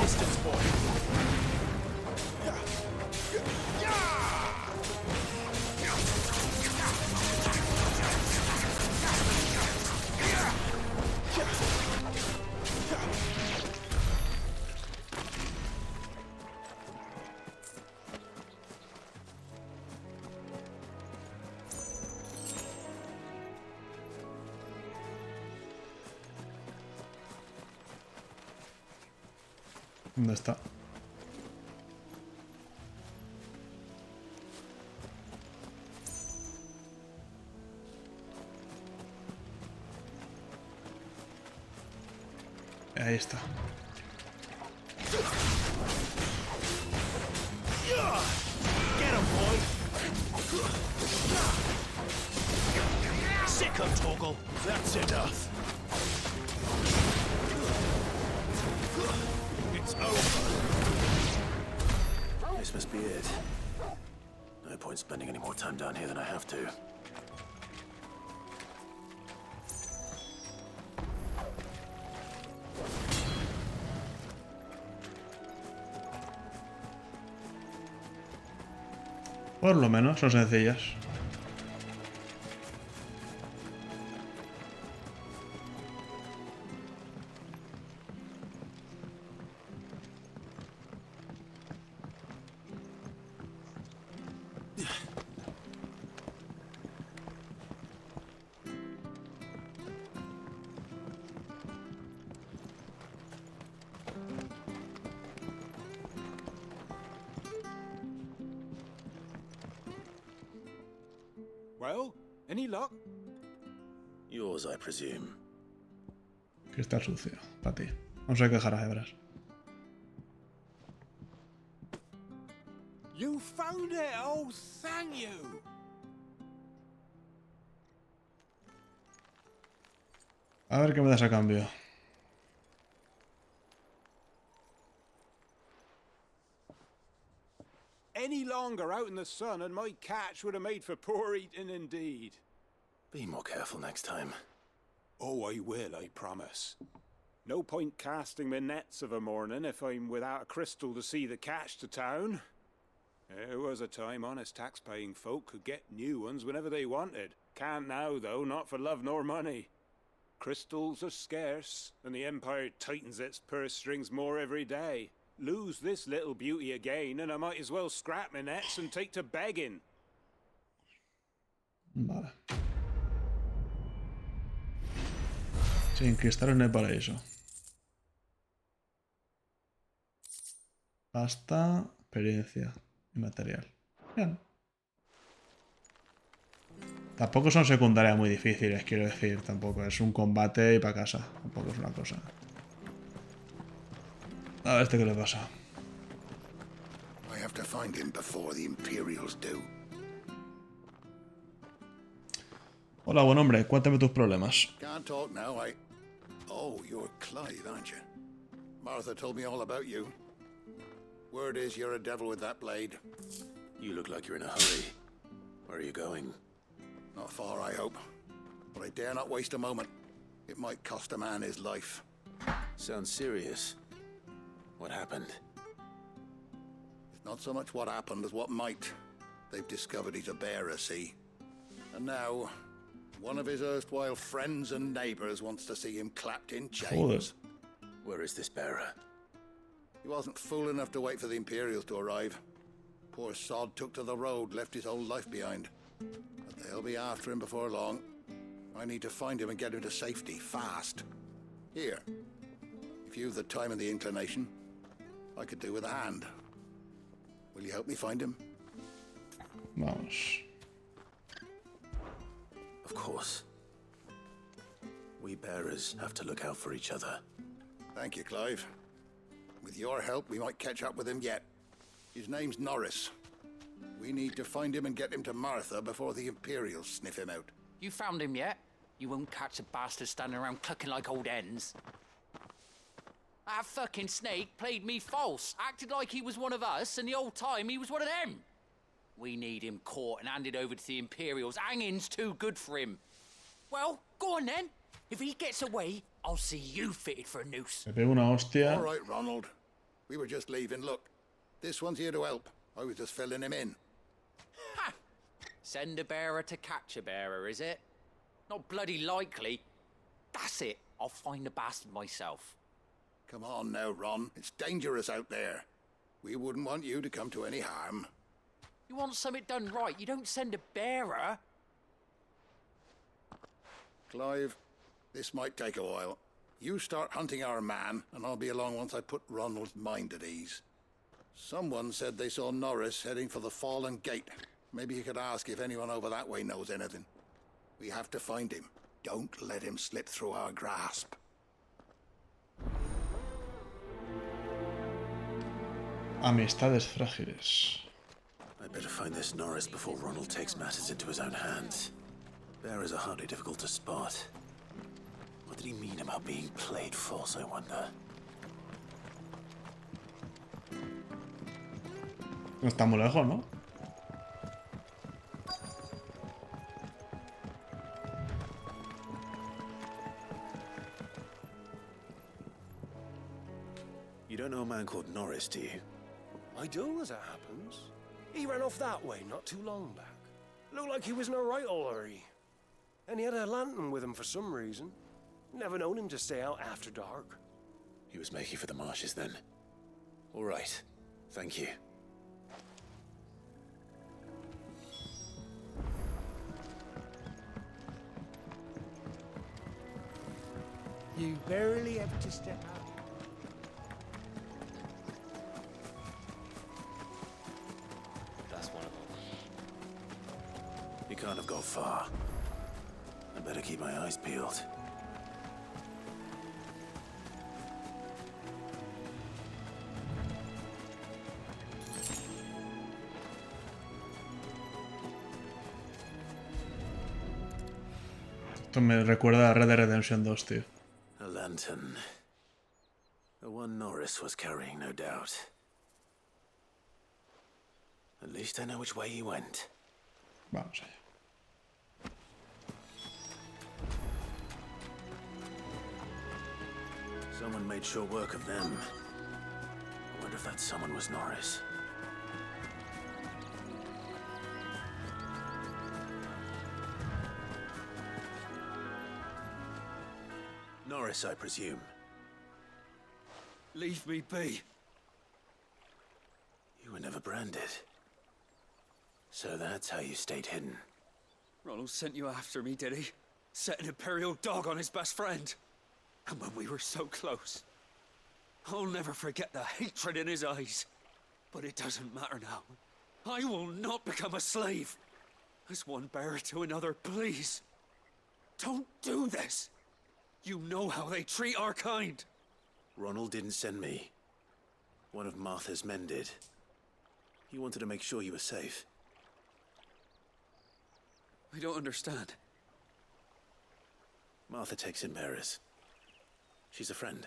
distance, boy. ¿Dónde está? Ahí está. Get him, boy. Sick of Toggle. That's enough. It's over. This must be it. No point spending any more time down here than I have to. Por lo menos son sencillas. Well, any luck? Yours, I presume. Cristal sucio, para ti. No se quejará, verás. You found it! Oh, thank you! A ver qué me das a cambio. Any longer out in the sun and my catch would have made for poor eating indeed. Be more careful next time. Oh, I will, I promise. No point casting my nets of a morning if I'm without a crystal to see the catch to town. There was a time honest tax-paying folk could get new ones whenever they wanted. Can't now, though, not for love nor money. Crystals are scarce, and the Empire tightens its purse strings more every day. Lose this little beauty again, and I might as well scrap my nets and take to begging. Vale. Sin cristales no hay paraíso. Pasta, experiencia y material. Bien. Tampoco son secundarias muy difíciles, quiero decir. Tampoco es un combate y para casa. Tampoco es una cosa. A ver qué le pasa. I have to find him before the Imperials do. Hola, buen hombre. Cuéntame tus problemas. Can't talk now, Oh, you're Clive, aren't you? Martha told me all about you. Word is you're a devil with that blade. You look like you're in a hurry. Where are you going? Not far, I hope. But I dare not waste a moment. It might cost a man his life. Sounds serious. What happened? It's not so much what happened as what might. They've discovered he's a bearer, see? And now, one of his erstwhile friends and neighbors wants to see him clapped in chains. Where is this bearer? He wasn't fool enough to wait for the Imperials to arrive. Poor sod took to the road, left his whole life behind. But they'll be after him before long. I need to find him and get him to safety, fast. Here, if you've the time and the inclination, I could do with a hand. Will you help me find him? Vamos. Of course. We bearers have to look out for each other. Thank you, Clive. With your help, we might catch up with him yet. His name's Norris. We need to find him and get him to Martha before the Imperials sniff him out. You found him yet? You won't catch a bastard standing around clucking like old hens. That fucking snake played me false, acted like he was one of us, and the whole time he was one of them. We need him caught and handed over to the Imperials. Hanging's too good for him. Well, go on then. If he gets away, I'll see you fitted for a noose. Me pego una hostia. All right, Ronald. We were just leaving. Look, this one's here to help. I was just filling him in. Ha! Send a bearer to catch a bearer, is it? Not bloody likely. That's it. I'll find the bastard myself. Come on now, Ron. It's dangerous out there. We wouldn't want you to come to any harm. You want something done right, you don't send a bearer. Clive, this might take a while. You start hunting our man, and I'll be along once I put Ronald's mind at ease. Someone said they saw Norris heading for the Fallen Gate. Maybe you could ask if anyone over that way knows anything. We have to find him. Don't let him slip through our grasp. Amistades frágiles. I better find this Norris before Ronald takes matters into his own hands. Bearers are hardly difficult to spot. What did he mean about being played false, I wonder? No está muy lejos, ¿no? You don't know a man called Norris, do you? I do, as it happens. He ran off that way not too long back. Looked like he was in a right old hurry. And he had a lantern with him for some reason. Never known him to stay out after dark. He was making for the marshes then. All right. Thank you. You barely have to step out. That's one of them. He can't have gone far. I better keep my eyes peeled. Esto me recuerda a Red Dead Redemption 2, tío. A lantern. The one Norris was carrying, no doubt. At least I know which way he went. Vamos allá. Someone made sure work of them. I wonder if that someone was Norris. Norris, I presume. Leave me be. You were never branded. So that's how you stayed hidden. Ronald sent you after me, did he? Set an Imperial dog on his best friend. And when we were so close. I'll never forget the hatred in his eyes. But it doesn't matter now. I will not become a slave. As one bearer to another, please. Don't do this. You know how they treat our kind. Ronald didn't send me. One of Martha's men did. He wanted to make sure you were safe. I don't understand. Martha takes in bearers. She's a friend.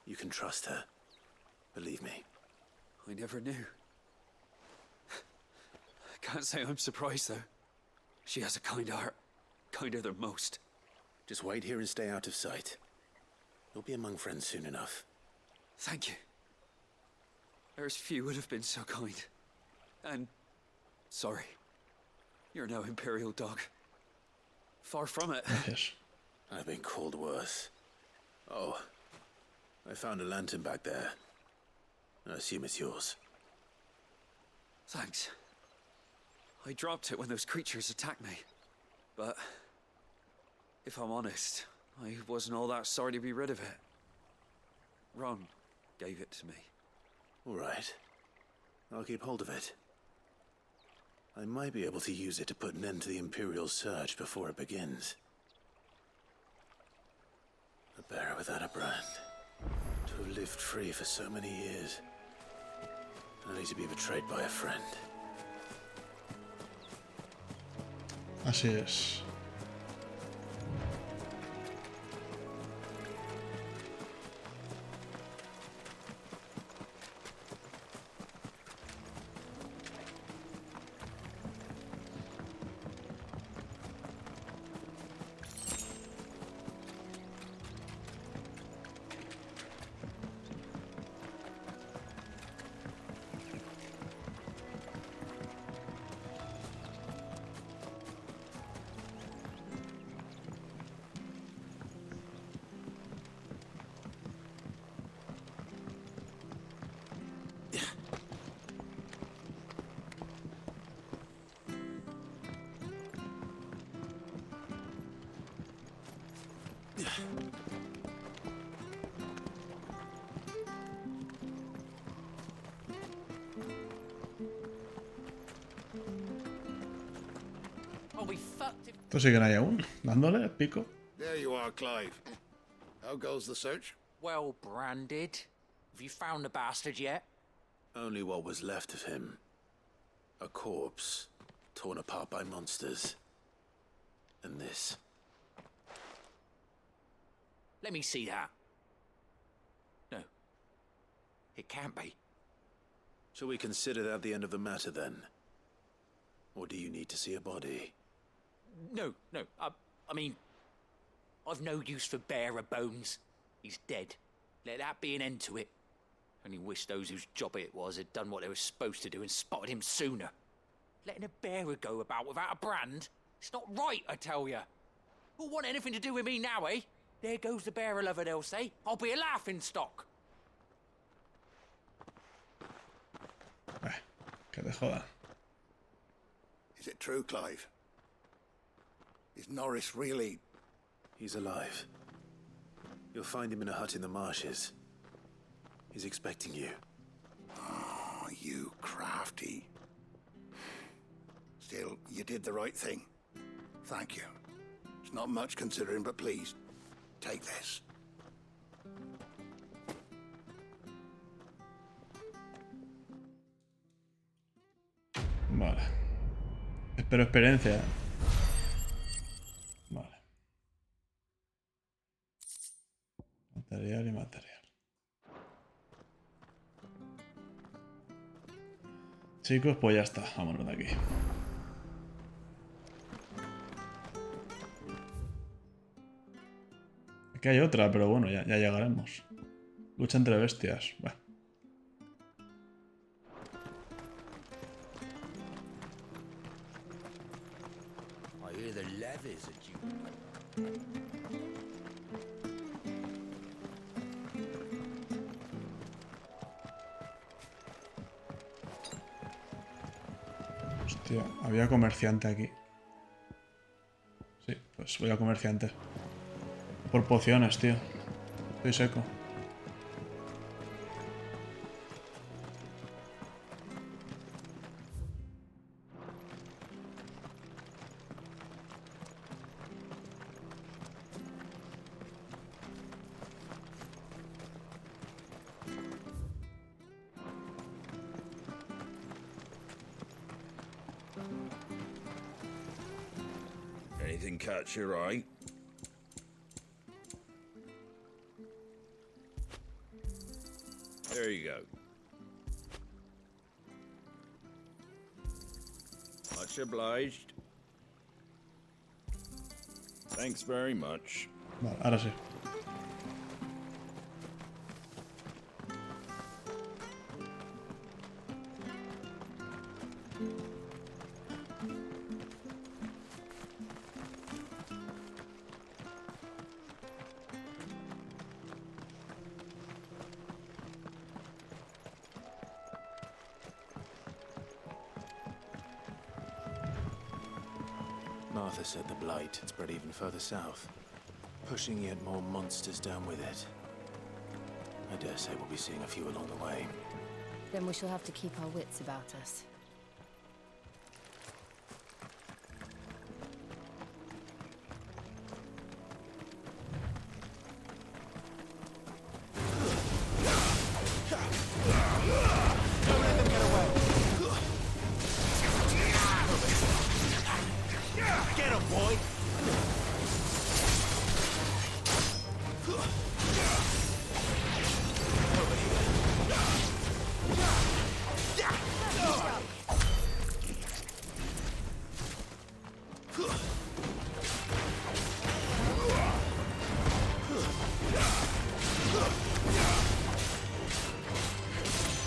You can trust her. Believe me. I never knew. I can't say I'm surprised, though. She has a kind heart. Kinder than most. Just wait here and stay out of sight. You'll be among friends soon enough. Thank you. There's few would have been so kind. And sorry. You're no Imperial dog. Far from it. Yes. I've been called worse. Oh, I found a lantern back there. I assume it's yours. Thanks. I dropped it when those creatures attacked me. But if I'm honest, I wasn't all that sorry to be rid of it. Ron gave it to me. All right. I'll keep hold of it. I might be able to use it to put an end to the Imperial surge before it begins. A bearer without a brand. To have lived free for so many years. Only to be betrayed by a friend. Así es. fucked if... Estos siguen ahí aún, dándole el pico. There you are, Clive. How goes the search? Well branded. Have you found the bastard yet? Only what was left of him. A corpse, torn apart by monsters. And this. Let me see that. No. It can't be. Shall we consider that the end of the matter, then? Or do you need to see a body? No. I mean... I've no use for bearer bones. He's dead. Let that be an end to it. Only wish those whose job it was had done what they were supposed to do and spotted him sooner. Letting a bearer go about without a brand? It's not right, I tell ya. Who'll want anything to do with me now, eh? There goes the bearer lover, they'll say. I'll be a laughing stock. Que te joda. Is it true, Clive? Is Norris really... He's alive. You'll find him in a hut in the marshes. He's expecting you. Oh, you crafty. Still, you did the right thing. Thank you. It's not much considering, but please, take this. Vale. Espero experiencia. Vale. Material y material. Chicos, pues ya está. Vámonos de aquí. Aquí hay otra, pero bueno, ya llegaremos. Lucha entre bestias. Bah. I hear the levies at you. Hostia, había comerciante aquí. Sí, pues voy a comerciante. Por pociones, tío. Estoy seco. Anything catch your eye? There you go. Much obliged. Thanks very much. Vale, ahora sí. Martha said the blight had spread even further south, pushing yet more monsters down with it. I dare say we'll be seeing a few along the way. Then we shall have to keep our wits about us. Get him, boy!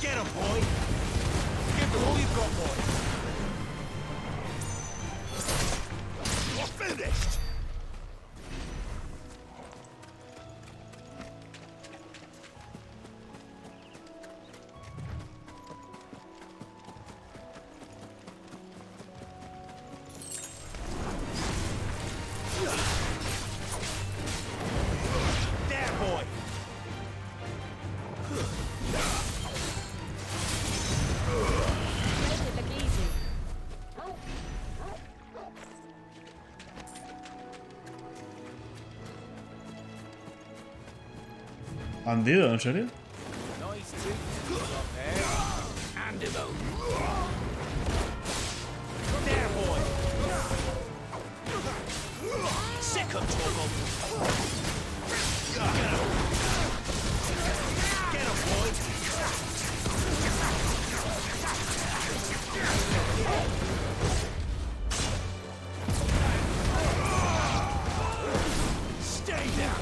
Get him, boy! Give him all you've got, boy! You're finished! There, boy! Lucky ¿Bandido? ¿En serio? Nice tooth up there. Hand him over. There, boy. Sick of Toggle. Get him, boy. Stay down.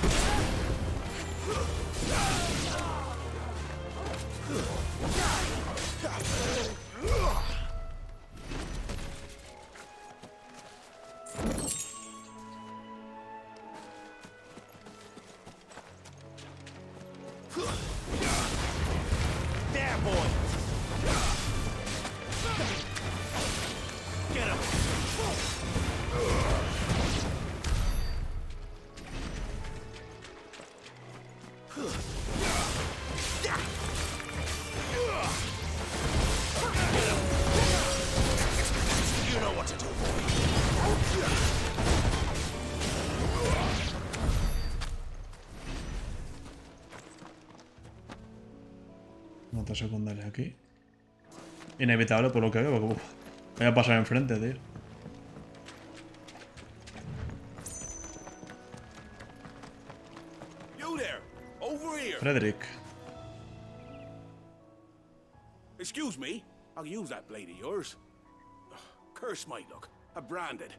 There, boy. Get him. You know what to do, boy. Nota secundaria aquí. Inevitable por lo que veo, porque voy a pasar enfrente, tío. You there, over here. Frederick. Excuse me, I'll use that blade of yours. Ugh, curse my luck, I'm branded.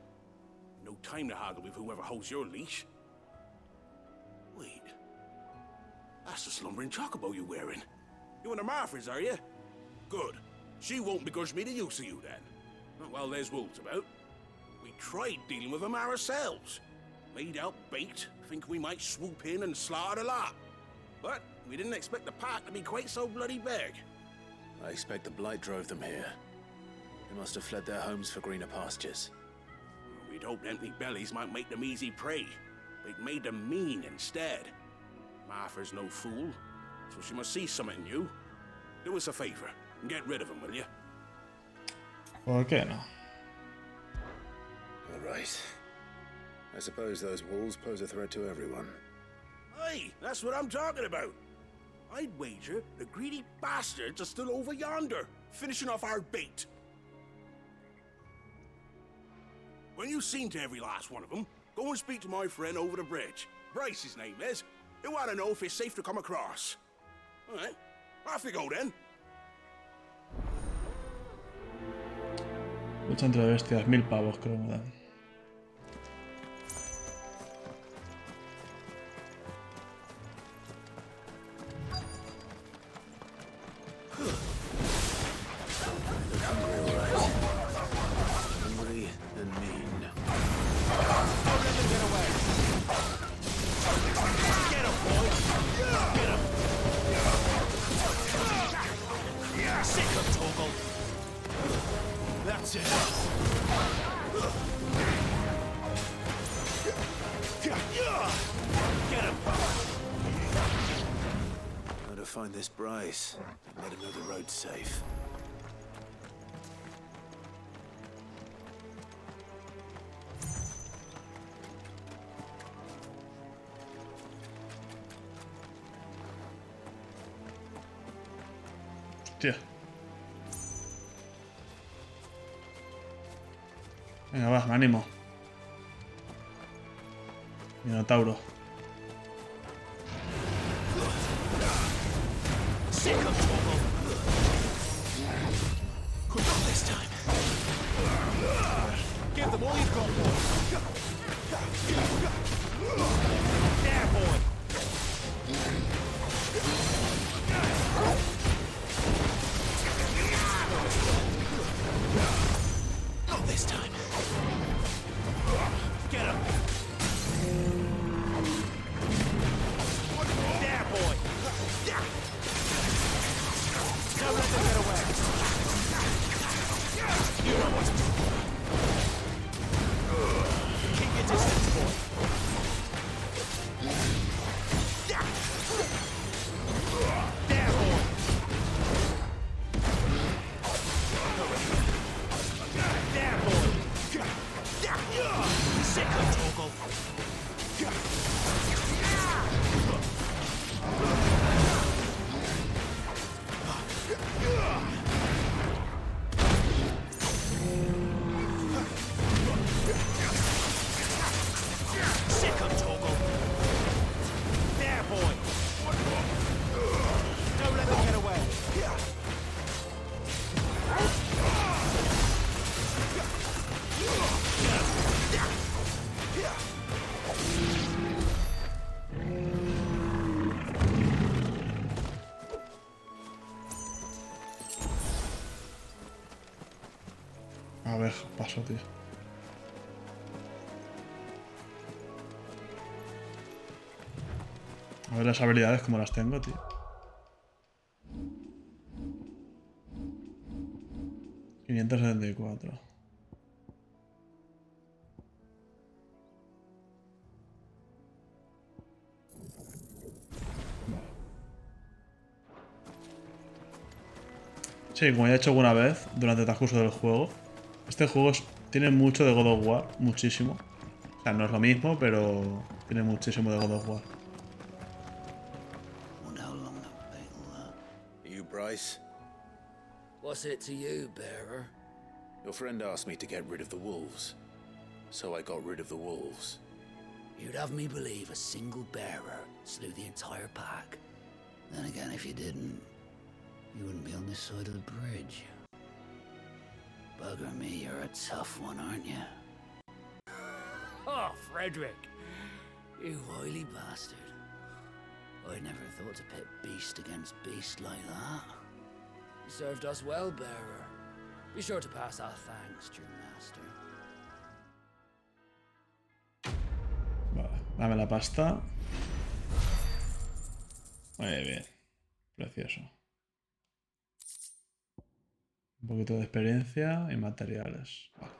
No time to haggle with whoever holds your leash. Wait, that's the slumbering chocobo you're wearing. You and the Marfors, are you? Good. She won't begrudge me the use of you then. Well, there's wolves about. We tried dealing with them ourselves. Laid out bait, think we might swoop in and slaughter the lot. But we didn't expect the pack to be quite so bloody big. I expect the blight drove them here. They must have fled their homes for greener pastures. We'd hoped empty bellies might make them easy prey. But it made them mean instead. Martha's no fool, so she must see something in you. Do us a favor and get rid of them, will you? ¿Por qué no? All right. I suppose those wolves pose a threat to everyone. Hey, that's what I'm talking about. I'd wager the greedy bastards are still over yonder, finishing off our bait. When you've seen to every last one of them, go and speak to my friend over the bridge. Bryce, his name is. He'll want to know if it's safe to come across. All right, off you go then. Lucha entre bestias, 1000 pavos creo me dan. Hungry and mean. Don't let them get away. Get him, boy. Get him. Sick of Toggle. That's it. Get him. How to find this Bryce and let him know the road's safe. Hostia. Venga, va, me animo. Minotauro. Sick of trouble. Not this time. Give them all you've got, boy. There, boy. Not this time. Get him. There, boy. Don't let them get away. You know what to do. A ver, paso, tío. A ver las habilidades como las tengo, tío. 574. Sí, como ya he hecho alguna vez durante el transcurso del juego, este juego tiene mucho de God of War, muchísimo. O sea, no es lo mismo, pero tiene muchísimo de God of War. You, Bryce? What's it to you, bearer? Your friend asked me to get rid of the wolves, so I got rid of the wolves. You'd have me believe a single bearer slew the entire pack. Then again, if you didn't, you wouldn't be on this side of the bridge. Bugger me, you're a tough one, aren't you? Oh, Frederick! You wily bastard. I'd never thought to pit beast against beast like that. You served us well, bearer. Be sure to pass our thanks to your master. Vale, dame la pasta. Muy bien. Precioso. Un poquito de experiencia y materiales. Vale.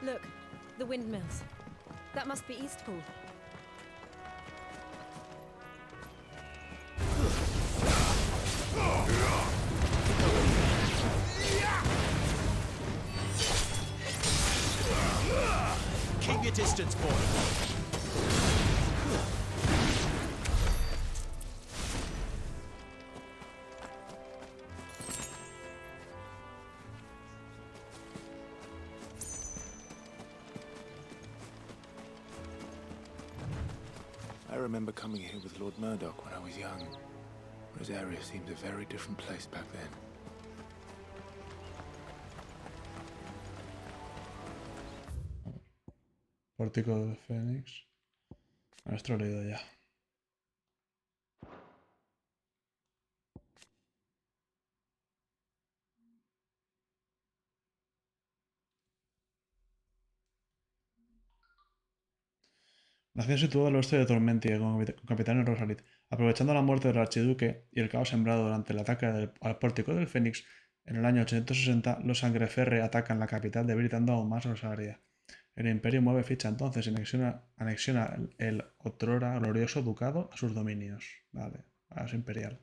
Look, the windmills. That must be Eastpool. Keep your distance, boy. I remember coming here with Lord Murdoch when I was young. Rosaria seemed a very different place back then. Pórtico del Fénix. Esto lo he leído ya. Nació situado al oeste de Tormentia con capitán en Rosalit. Aprovechando la muerte del archiduque y el caos sembrado durante el ataque al pórtico del Fénix en el año 860, los Sangreferre atacan la capital, debilitando aún más Rosaria. El Imperio mueve ficha entonces y anexiona el otrora glorioso ducado a sus dominios. Vale, ahora es imperial.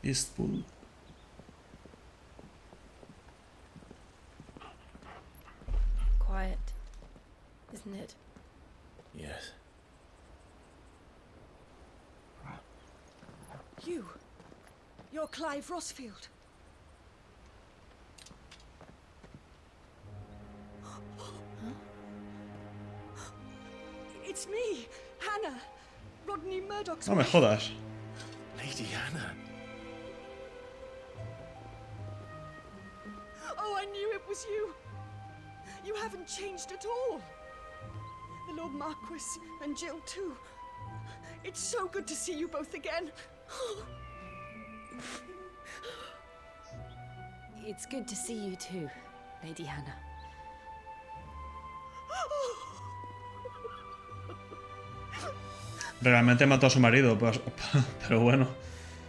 Eastpool. Quiet, isn't it? Yes. You're Clive Rossfield. It's me, Hannah. Rodney Murdoch's No me jodas. Lady Hannah. Oh, I knew it was you. You haven't changed at all. The Lord Marquis and Jill too. It's so good to see you both again. It's good to see you too, Lady Hannah. Realmente mató a su marido, pero bueno.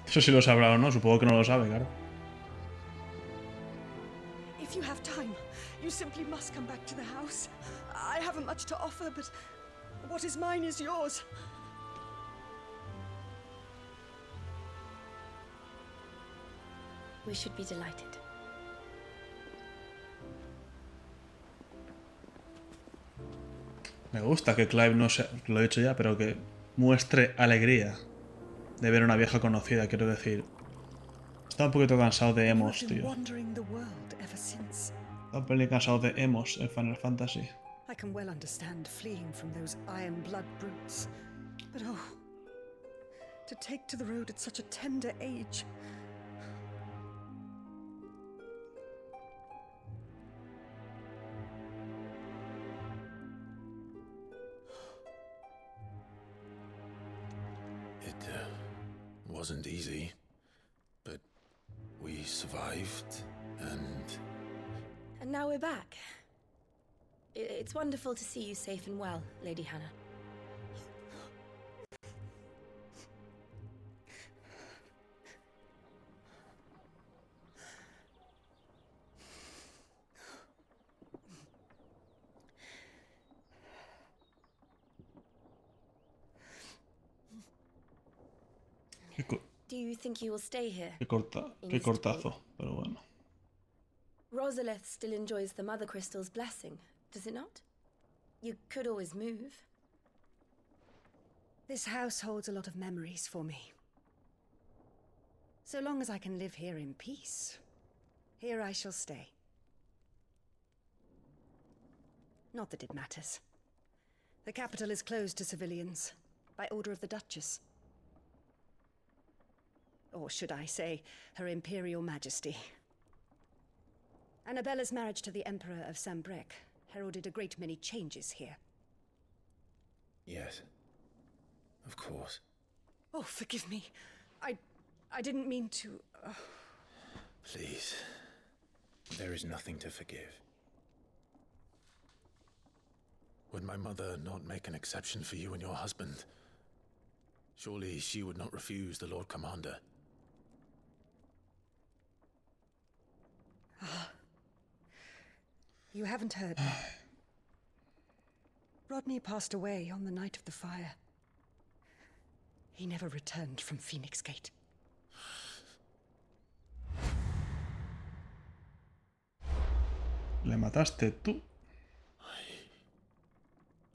Eso sí lo sabrá o no, supongo que no lo sabe, claro. If you have time, you simply must come back to the house. I haven't much to offer, but what is mine is yours. We should be delighted. Me gusta que Clive no se... Lo he dicho ya, pero que muestre alegría de ver a una vieja conocida, quiero decir. Estaba un poquito cansado de emos, tío. Estaba un pelín cansado de emos en Final Fantasy. I can well understand fleeing from those iron blood brutes. But oh, To take to the road at such a tender age. It wasn't easy, but we survived, and... And now we're back. It's wonderful to see you safe and well, Lady Hannah. Do you think you will stay here? Qué cortazo, pero bueno. Rosalith still enjoys the Mother Crystal's blessing, does it not? You could always move. This house holds a lot of memories for me. So long as I can live here in peace, here I shall stay. Not that it matters. The capital is closed to civilians, by order of the Duchess. Or should I say, Her Imperial Majesty. Annabella's marriage to the Emperor of Sambrec heralded a great many changes here. Yes. Of course. Oh, forgive me. I didn't mean to... Please. There is nothing to forgive. Would my mother not make an exception for you and your husband? Surely she would not refuse the Lord Commander. You haven't heard. Rodney passed away on the night of the fire. He never returned from Phoenix Gate. Le mataste tú.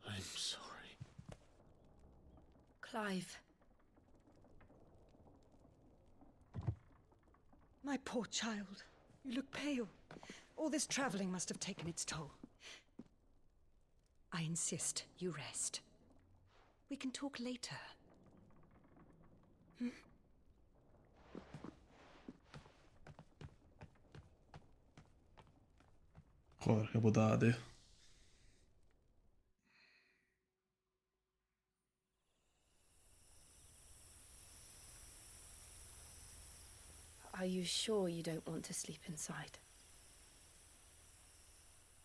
I'm sorry. Clive. My poor child. You look pale. All this traveling must have taken its toll. I insist you rest. We can talk later. Hmm? Joder, qué putada, tío. Are you sure you don't want to sleep inside?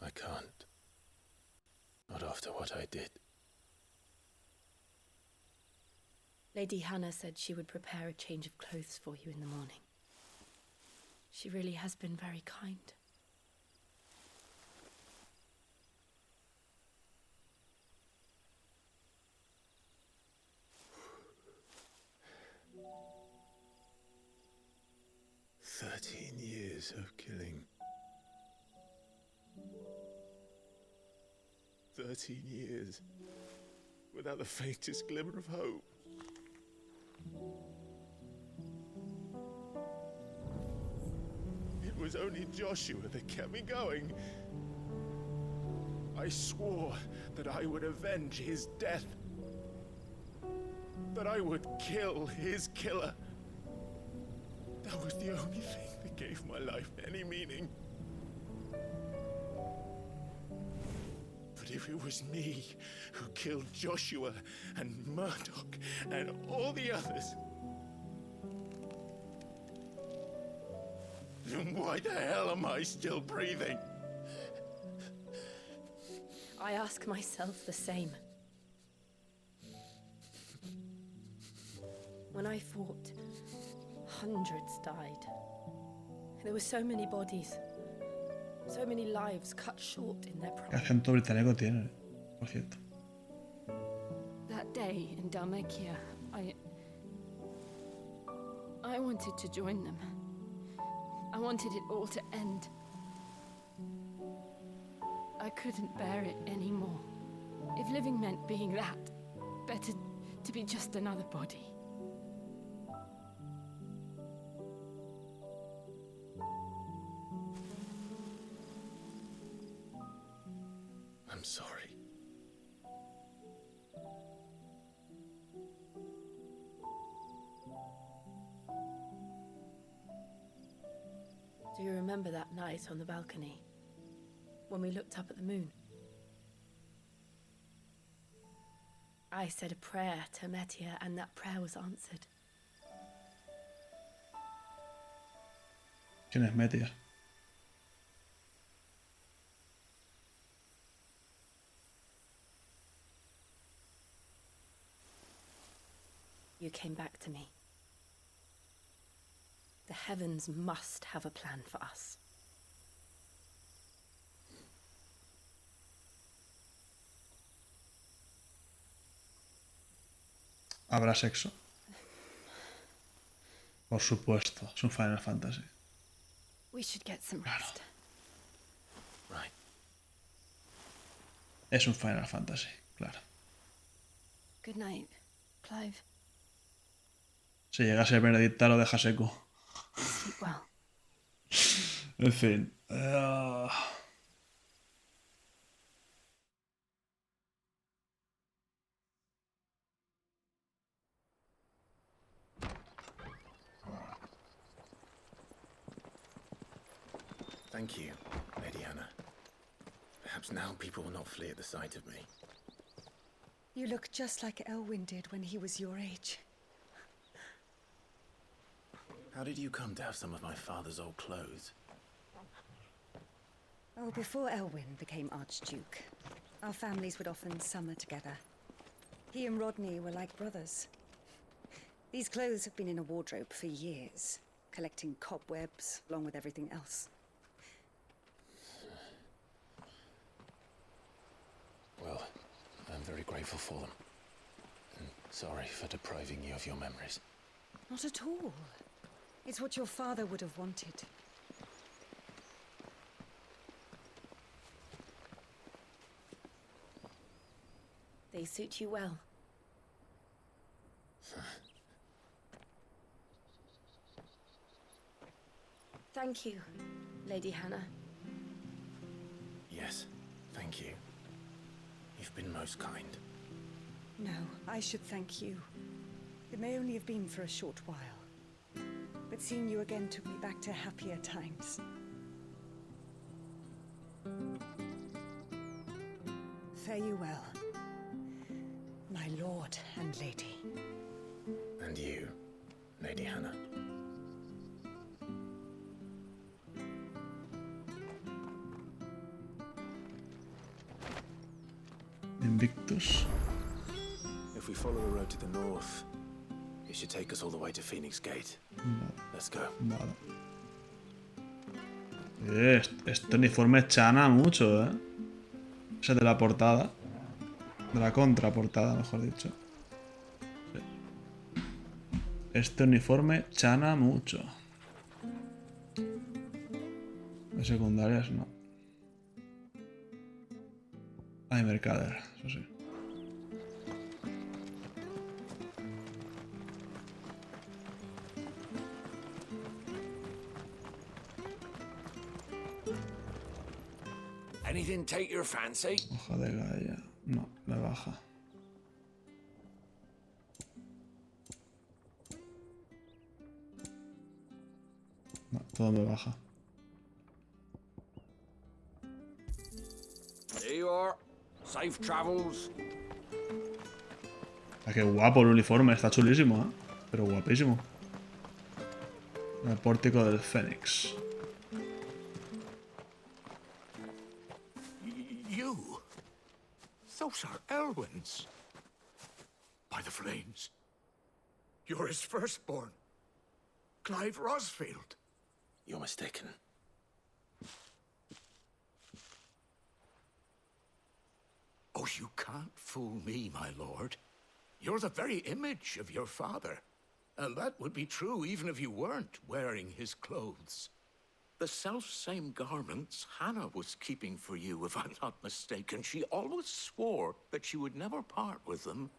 I can't. Not after what I did. Lady Hannah said she would prepare a change of clothes for you in the morning. She really has been very kind. Years of killing. 13 years without the faintest glimmer of hope. It was only Joshua that kept me going. I swore that I would avenge his death. That I would kill his killer. That was the only thing that gave my life any meaning. But if it was me who killed Joshua and Murdoch and all the others, then why the hell am I still breathing? I ask myself the same. When I fought, hundreds died. There were so many bodies, so many lives cut short in their ¿Qué prime. acento británico tiene, por cierto? That day in Dalmacia, I wanted to join them. I wanted it all to end. I couldn't bear it anymore. If living meant being that, better to be just another body. I'm sorry. Do you remember that night on the balcony? When we looked up at the moon? I said a prayer to Metia, and that prayer was answered. ¿Quién es Metia? You came back to me. The heavens must have a plan for us. ¿Habrá sexo? Por supuesto, es un Final Fantasy. We should get some rest. Right. Es un Final Fantasy, claro. Good night, Clive. Si llegase a Benedicta lo deja seco. Sleep well. En fin. Thank you, Lady Hannah. Perhaps now people will not flee at the sight of me. You look just like Elwyn did when he was your age. How did you come to have some of my father's old clothes? Oh, before Elwyn became Archduke, our families would often summer together. He and Rodney were like brothers. These clothes have been in a wardrobe for years, collecting cobwebs along with everything else. Well, I'm very grateful for them. And sorry for depriving you of your memories. Not at all. It's what your father would have wanted. They suit you well. Thank you, Lady Hannah. Yes, thank you. You've been most kind. No, I should thank you. It may only have been for a short while, but seeing you again took me back to happier times. Fare you well, my lord and lady. And you, Lady Hannah. Invictus. If we follow the road to the north, it should take us all the way to Phoenix Gate. Let's go. Vale. Este uniforme chana mucho, ¿eh? Ese de la portada. De la contraportada, mejor dicho. Sí. Este uniforme chana mucho. De secundarias no. Hay mercader, eso sí. Anything take your fancy? Hoja de Gaia. No, me baja. No, todo me baja. There you are. Safe travels. Ah, qué guapo el uniforme, está chulísimo, ¿eh? Pero guapísimo. El pórtico del Fénix. You? Those are Elwyn's. By the flames. You're his firstborn. Clive Rosfield. You're mistaken. Oh, you can't fool me, my lord. You're the very image of your father. And that would be true even if you weren't wearing his clothes. The self-same garments Hannah was keeping for you, if I'm not mistaken. She always swore that she would never part with them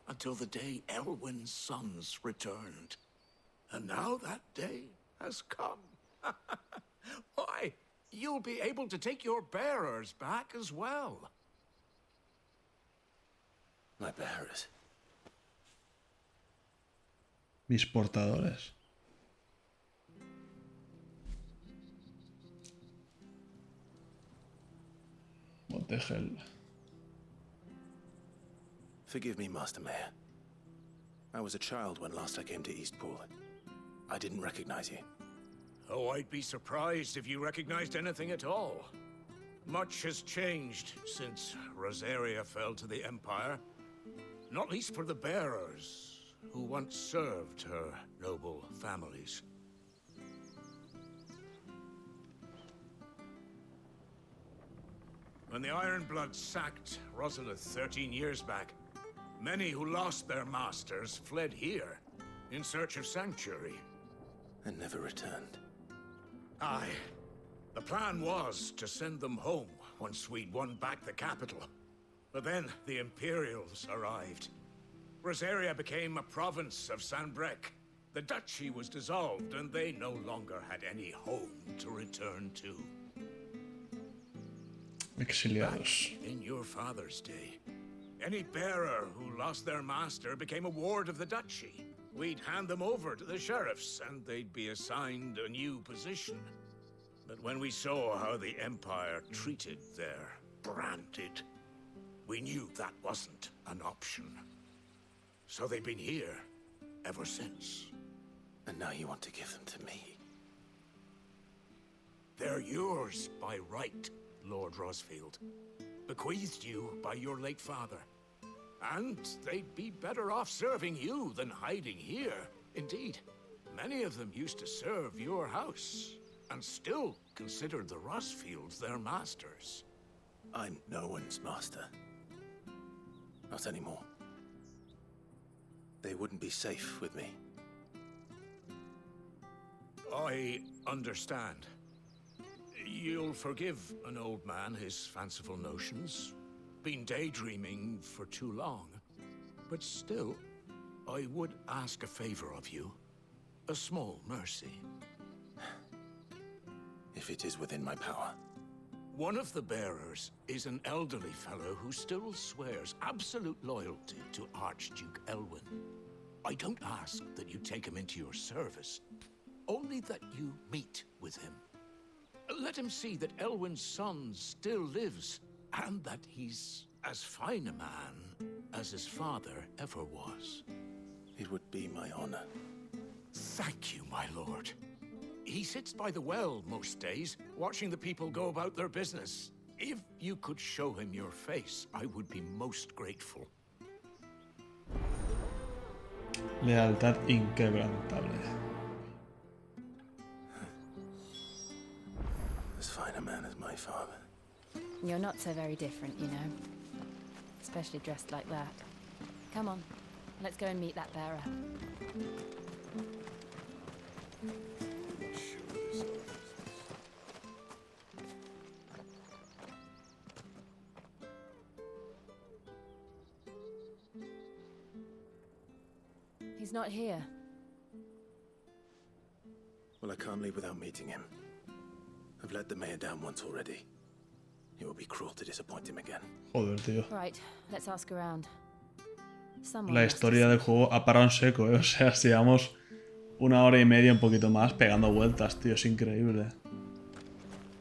until the day Elwyn's sons returned. And now that day has come. Why, you'll be able to take your bearers back as well. My bearers. Mis portadores. protege el... Forgive me, Master Mayor. I was a child when last I came to Eastpool. I didn't recognize you. Oh, I'd be surprised if you recognized anything at all. Much has changed since Rosaria fell to the Empire. Not least for the bearers, who once served her noble families. When the Ironbloods sacked Rosalith 13 years back, many who lost their masters fled here in search of sanctuary. And never returned. Aye. The plan was to send them home once we'd won back the capital. But then the Imperials arrived. Rosaria became a province of Sanbreque. The duchy was dissolved, and they no longer had any home to return to. Exiliados. Back in your father's day, any bearer who lost their master became a ward of the duchy. We'd hand them over to the sheriffs, and they'd be assigned a new position. But when we saw how the Empire treated their branded, we knew that wasn't an option. So they've been here ever since. And now you want to give them to me? They're yours by right, Lord Rosfield. Bequeathed you by your late father. And they'd be better off serving you than hiding here. Indeed, many of them used to serve your house, and still considered the Rosfields their masters. I'm no one's master. Not anymore. They wouldn't be safe with me. I understand. You'll forgive an old man his fanciful notions. Been daydreaming for too long. But still, I would ask a favor of you. A small mercy. If it is within my power. One of the bearers is an elderly fellow who still swears absolute loyalty to Archduke Elwyn. I don't ask that you take him into your service, only that you meet with him. Let him see that Elwyn's son still lives, and that he's as fine a man as his father ever was. It would be my honor. Thank you, my lord. He sits by the well most days, watching the people go about their business. If you could show him your face, I would be most grateful. Lealtad inquebrantable. As fine a man as my father. You're not so very different, you know. Especially dressed like that. Come on, let's go and meet that bearer. He's not here. Well, I can't leave without meeting him. I've let the mayor down once already. It would be cruel to disappoint him again. Joder, tío. Right, let's ask around. La historia del juego ha parado en seco, ¿eh? O sea, si llevamos 1 hora y media, un poquito más, pegando vueltas, tío. Es increíble.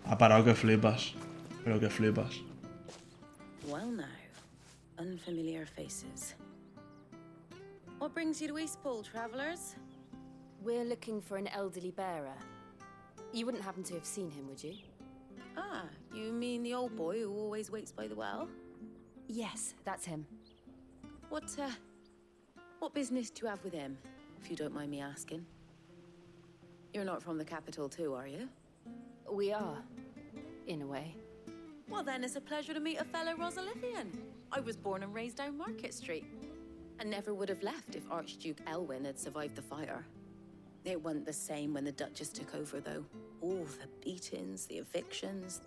Ha parado que flipas. Pero que flipas. Well now, unfamiliar faces. What brings you to Eastpool, travelers? We're looking for an elderly bearer. You wouldn't happen to have seen him, would you? Ah, you mean the old boy who always waits by the well? Yes, that's him. What business do you have with him, if you don't mind me asking? You're not from the capital too, are you? We are, in a way. Well then, it's a pleasure to meet a fellow Rosalithian. I was born and raised down Market Street, and never would have left if Archduke Elwyn had survived the fire. It wasn't the same when the Duchess took over, though. All the beatings, the evictions,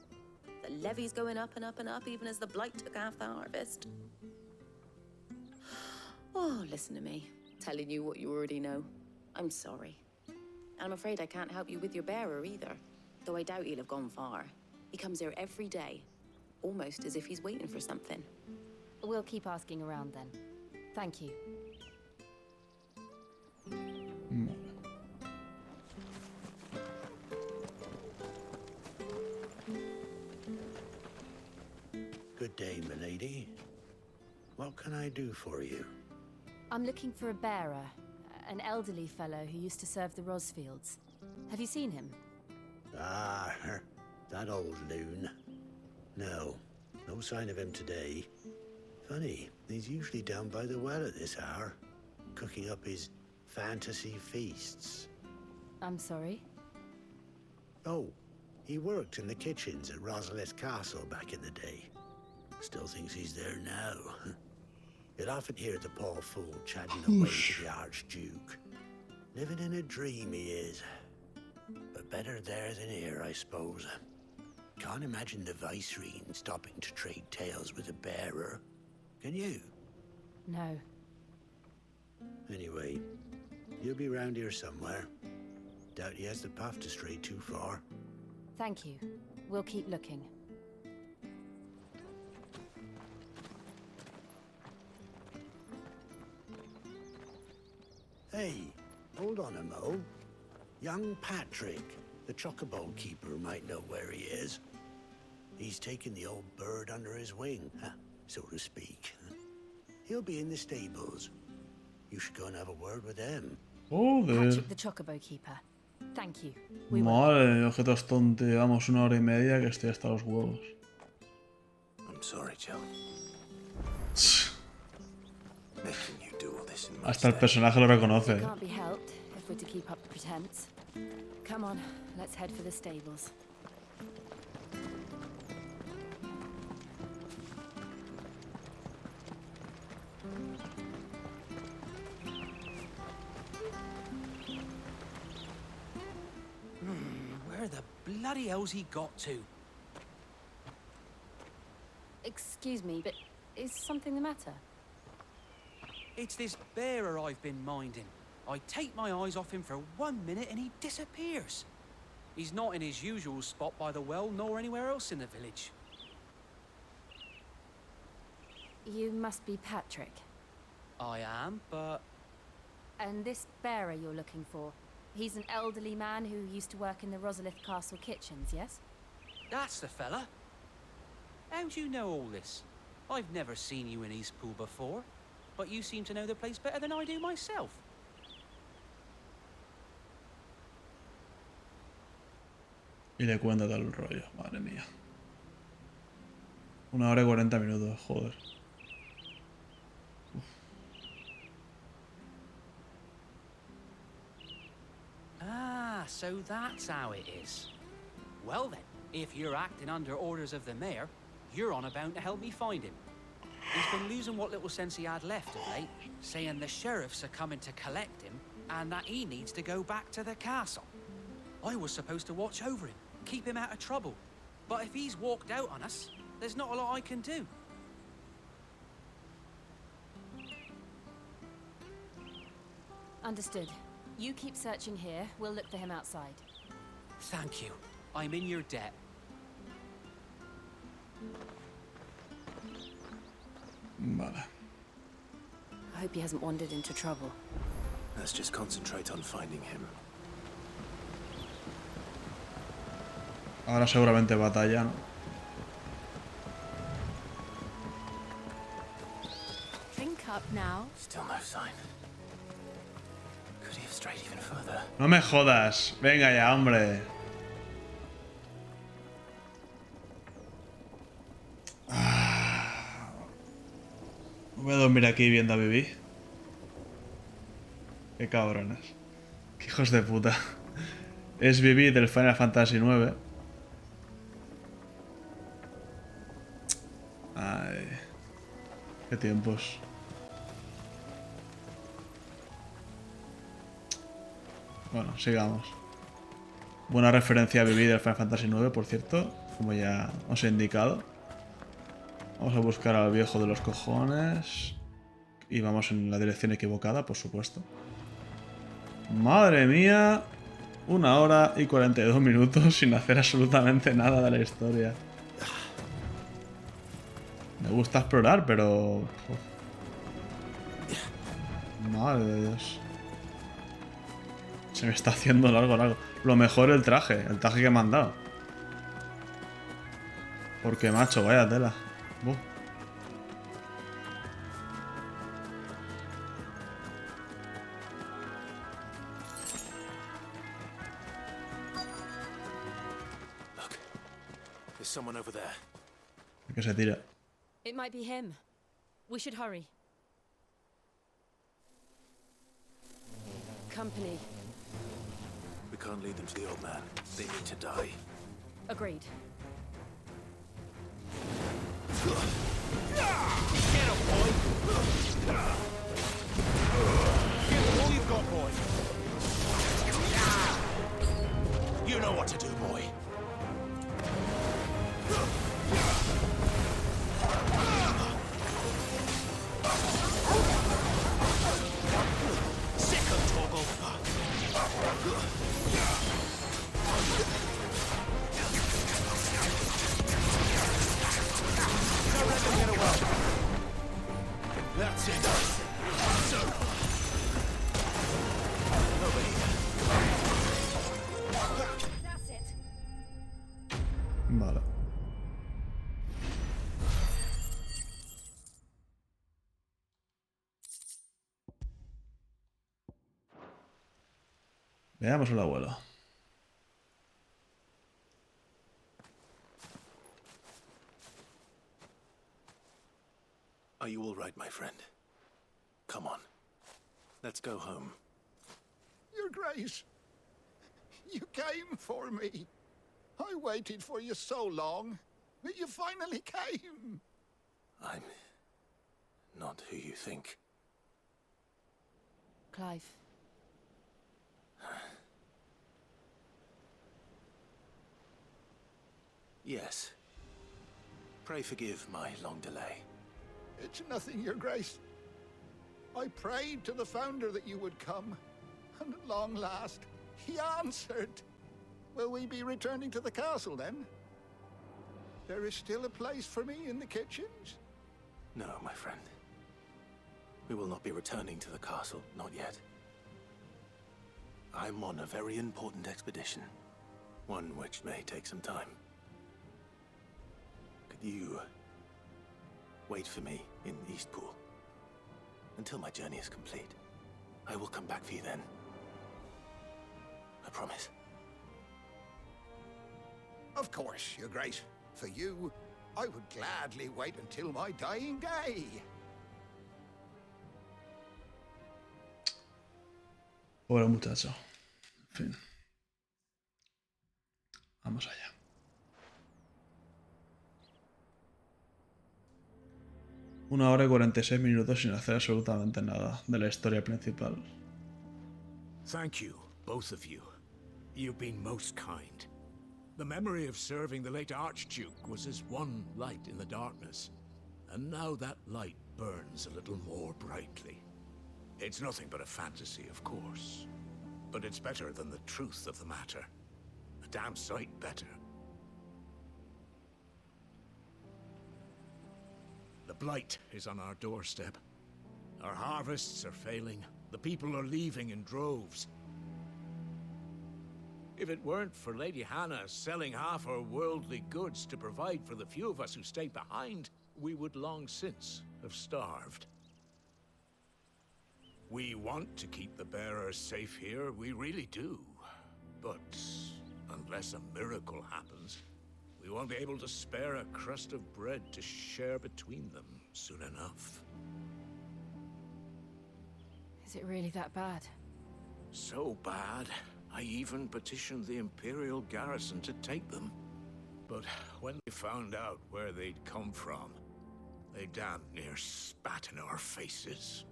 the levies going up and up and up, even as the blight took half the harvest. Oh, listen to me, telling you what you already know. I'm sorry. I'm afraid I can't help you with your bearer either, though I doubt he'll have gone far. He comes here every day, almost as if he's waiting for something. We'll keep asking around then. Thank you. day, milady. What can I do for you? I'm looking for a bearer, an elderly fellow who used to serve the Rosfields. Have you seen him? Ah, that old loon. No sign of him today. Funny, he's usually down by the well at this hour, cooking up his fantasy feasts. I'm sorry? Oh, he worked in the kitchens at Rosalith Castle back in the day. Still thinks he's there now. You'd often hear the poor fool chatting away to the Archduke. Living in a dream he is. But better there than here, I suppose. Can't imagine the Viceroy stopping to trade tales with a bearer. Can you? No. Anyway, he'll be round here somewhere. Doubt he has the path to stray too far. Thank you. We'll keep looking. Hey, hold on a mo. Young Patrick, the chocobo keeper, might know where he is. He's taken the old bird under his wing, so to speak. He'll be in the stables. You should go and have a word with them. Patrick, the chocobo keeper. Thank you. Madre, objetos tontos. Llevamos 1 hora y media que estoy hasta los huevos. I'm sorry, Jill. Making you do all this in my Hasta el stead. personaje lo reconoce. It can't be helped if we're to keep up the pretense. Come on, let's head for the stables. Where the bloody hell's he got to? Excuse me, but is something the matter? It's this bearer I've been minding. I take my eyes off him for 1 minute and he disappears. He's not in his usual spot by the well, nor anywhere else in the village. You must be Patrick. I am, but... And this bearer you're looking for, he's an elderly man who used to work in the Rosalith Castle kitchens, yes? That's the fella. How'd you know all this? I've never seen you in Eastpool before, but you seem to know the place better than I do myself. Y le cuenta tal rollo, madre mía. 1 hora y 40 minutos, joder. Ah, so that's how it is. Well then, if you're acting under orders of the mayor, you're on about to help me find him. He's been losing what little sense he had left of late, saying the sheriffs are coming to collect him and that he needs to go back to the castle. I was supposed to watch over him, keep him out of trouble. But if he's walked out on us, there's not a lot I can do. Understood. You keep searching here, we'll look for him outside. Thank you. I'm in your debt. Vale. I hope he hasn't wandered into trouble. Let's just concentrate on finding him. Ahora seguramente batalla, ¿no? Drink up now. Still no sign. Could he have strayed even further? No me jodas. Venga ya, hombre. Voy a dormir aquí viendo a Vivi. Qué cabrones. Qué hijos de puta. Es Vivi del Final Fantasy IX. Ay. Qué tiempos. Bueno, sigamos. Buena referencia a Vivi del Final Fantasy IX, por cierto, como ya os he indicado. Vamos a buscar al viejo de los cojones. Y vamos en la dirección equivocada, por supuesto. Madre mía. 1 hora y 42 minutos sin hacer absolutamente nada de la historia. Me gusta explorar, pero... Madre de Dios. Se me está haciendo largo. Lo mejor el traje que me han dado. Porque, macho, vaya tela. Buh. Look, there's someone over there. Que se tira. It might be him. We should hurry. Company. We can't lead them to the old man. They need to die. Agreed. Get him, boy! Give him all you've got, boy! You know what to do, boy. Sick of Toggle. Don't let them get away. That's it. So. Over here. That's it. Vale. Veamos al abuelo. Are you all right, my friend? Come on. Let's go home. Your Grace, you came for me. I waited for you so long, but you finally came. I'm not who you think. Clive. Yes. Pray forgive my long delay. It's nothing, Your Grace. I prayed to the Founder that you would come, and at long last, he answered. Will we be returning to the castle, then? There is still a place for me in the kitchens? No, my friend. We will not be returning to the castle, not yet. I'm on a very important expedition. One which may take some time. Could you wait for me in Eastpool until my journey is complete? I will come back for you then. I promise. Of course, Your Grace. For you, I would gladly wait until my dying day. Pobre muchacho. En fin. Vamos allá. Una hora y 46 minutos sin hacer absolutamente nada de la historia principal. Thank you, both of you. You've been most kind. The memory of serving the late Archduke was as one light in the darkness, and now that light burns a little more brightly. It's nothing but a fantasy, of course, but it's better than the truth of the matter. A damn sight better. The blight is on our doorstep. Our harvests are failing. The people are leaving in droves. If it weren't for Lady Hannah selling half her worldly goods to provide for the few of us who stayed behind, we would long since have starved. We want to keep the bearers safe here, we really do. But unless a miracle happens, we won't be able to spare a crust of bread to share between them soon enough. Is it really that bad? So bad, I even petitioned the Imperial garrison to take them. But when they found out where they'd come from, they damn near spat in our faces.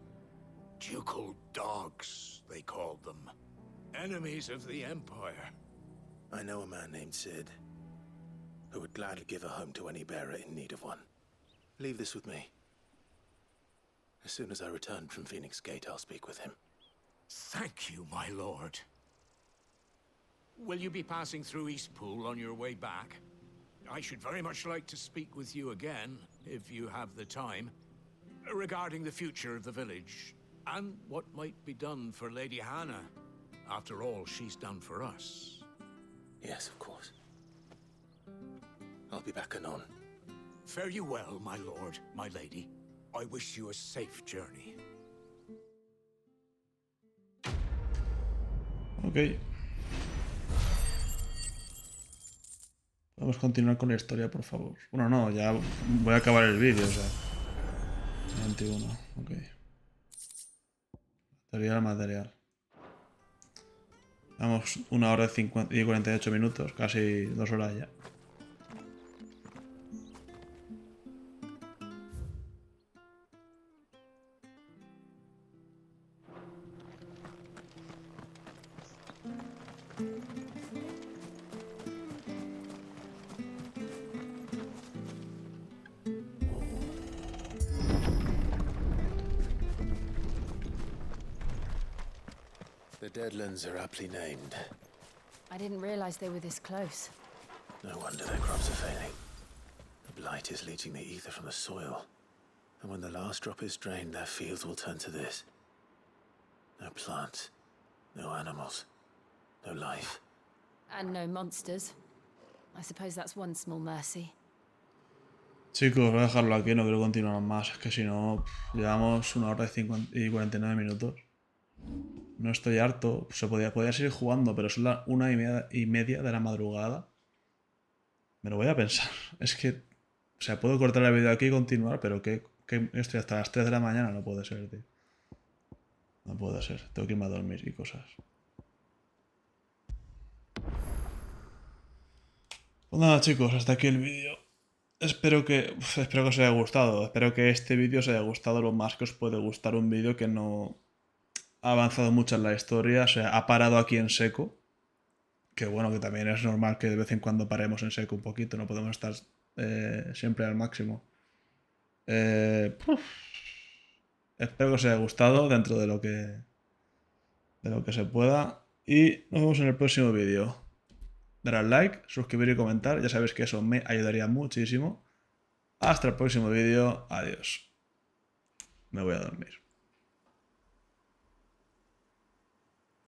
Ducal dogs, they called them. Enemies of the Empire. I know a man named Sid, who would gladly give a home to any bearer in need of one. Leave this with me. As soon as I return from Phoenix Gate, I'll speak with him. Thank you, my lord. Will you be passing through Eastpool on your way back? I should very much like to speak with you again, if you have the time, regarding the future of the village, and what might be done for Lady Hannah. After all she's done for us. Yes, of course. I'll be back anon. Fare you well, my lord, my lady. I wish you a safe journey. Ok. Vamos a continuar con la historia, por favor. Bueno, no, ya voy a acabar el vídeo, o sea. 21, ok. Material. Vamos 1 hora y 48 minutos, casi 2 horas ya. The Deadlands are aptly named. I didn't realize they were this close. No wonder their crops are failing. The blight is leaching the ether from the soil. And when the last drop is drained, their fields will turn to this. No plants, no animals, no life. And no monsters. I suppose that's one small mercy. Chicos, voy a dejarlo aquí, no quiero continuar más. Es que si no, llevamos 1 hora y 49 minutos. No estoy harto. Se podía seguir jugando, pero son las 1:30 de la madrugada. Me lo voy a pensar. Es que... O sea, puedo cortar el vídeo aquí y continuar, pero que estoy hasta las 3 de la mañana. No puede ser, tío. No puede ser. Tengo que irme a dormir y cosas. Pues nada, chicos, hasta aquí el vídeo. Espero que os haya gustado. Espero que este vídeo os haya gustado lo más que os puede gustar un vídeo que no ha avanzado mucho en la historia. O sea, ha parado aquí en seco. Que bueno, que también es normal que de vez en cuando paremos en seco un poquito. No podemos estar siempre al máximo. Espero que os haya gustado dentro de lo que se pueda. Y nos vemos en el próximo vídeo. Dar al like, suscribir y comentar. Ya sabéis que eso me ayudaría muchísimo. Hasta el próximo vídeo. Adiós. Me voy a dormir.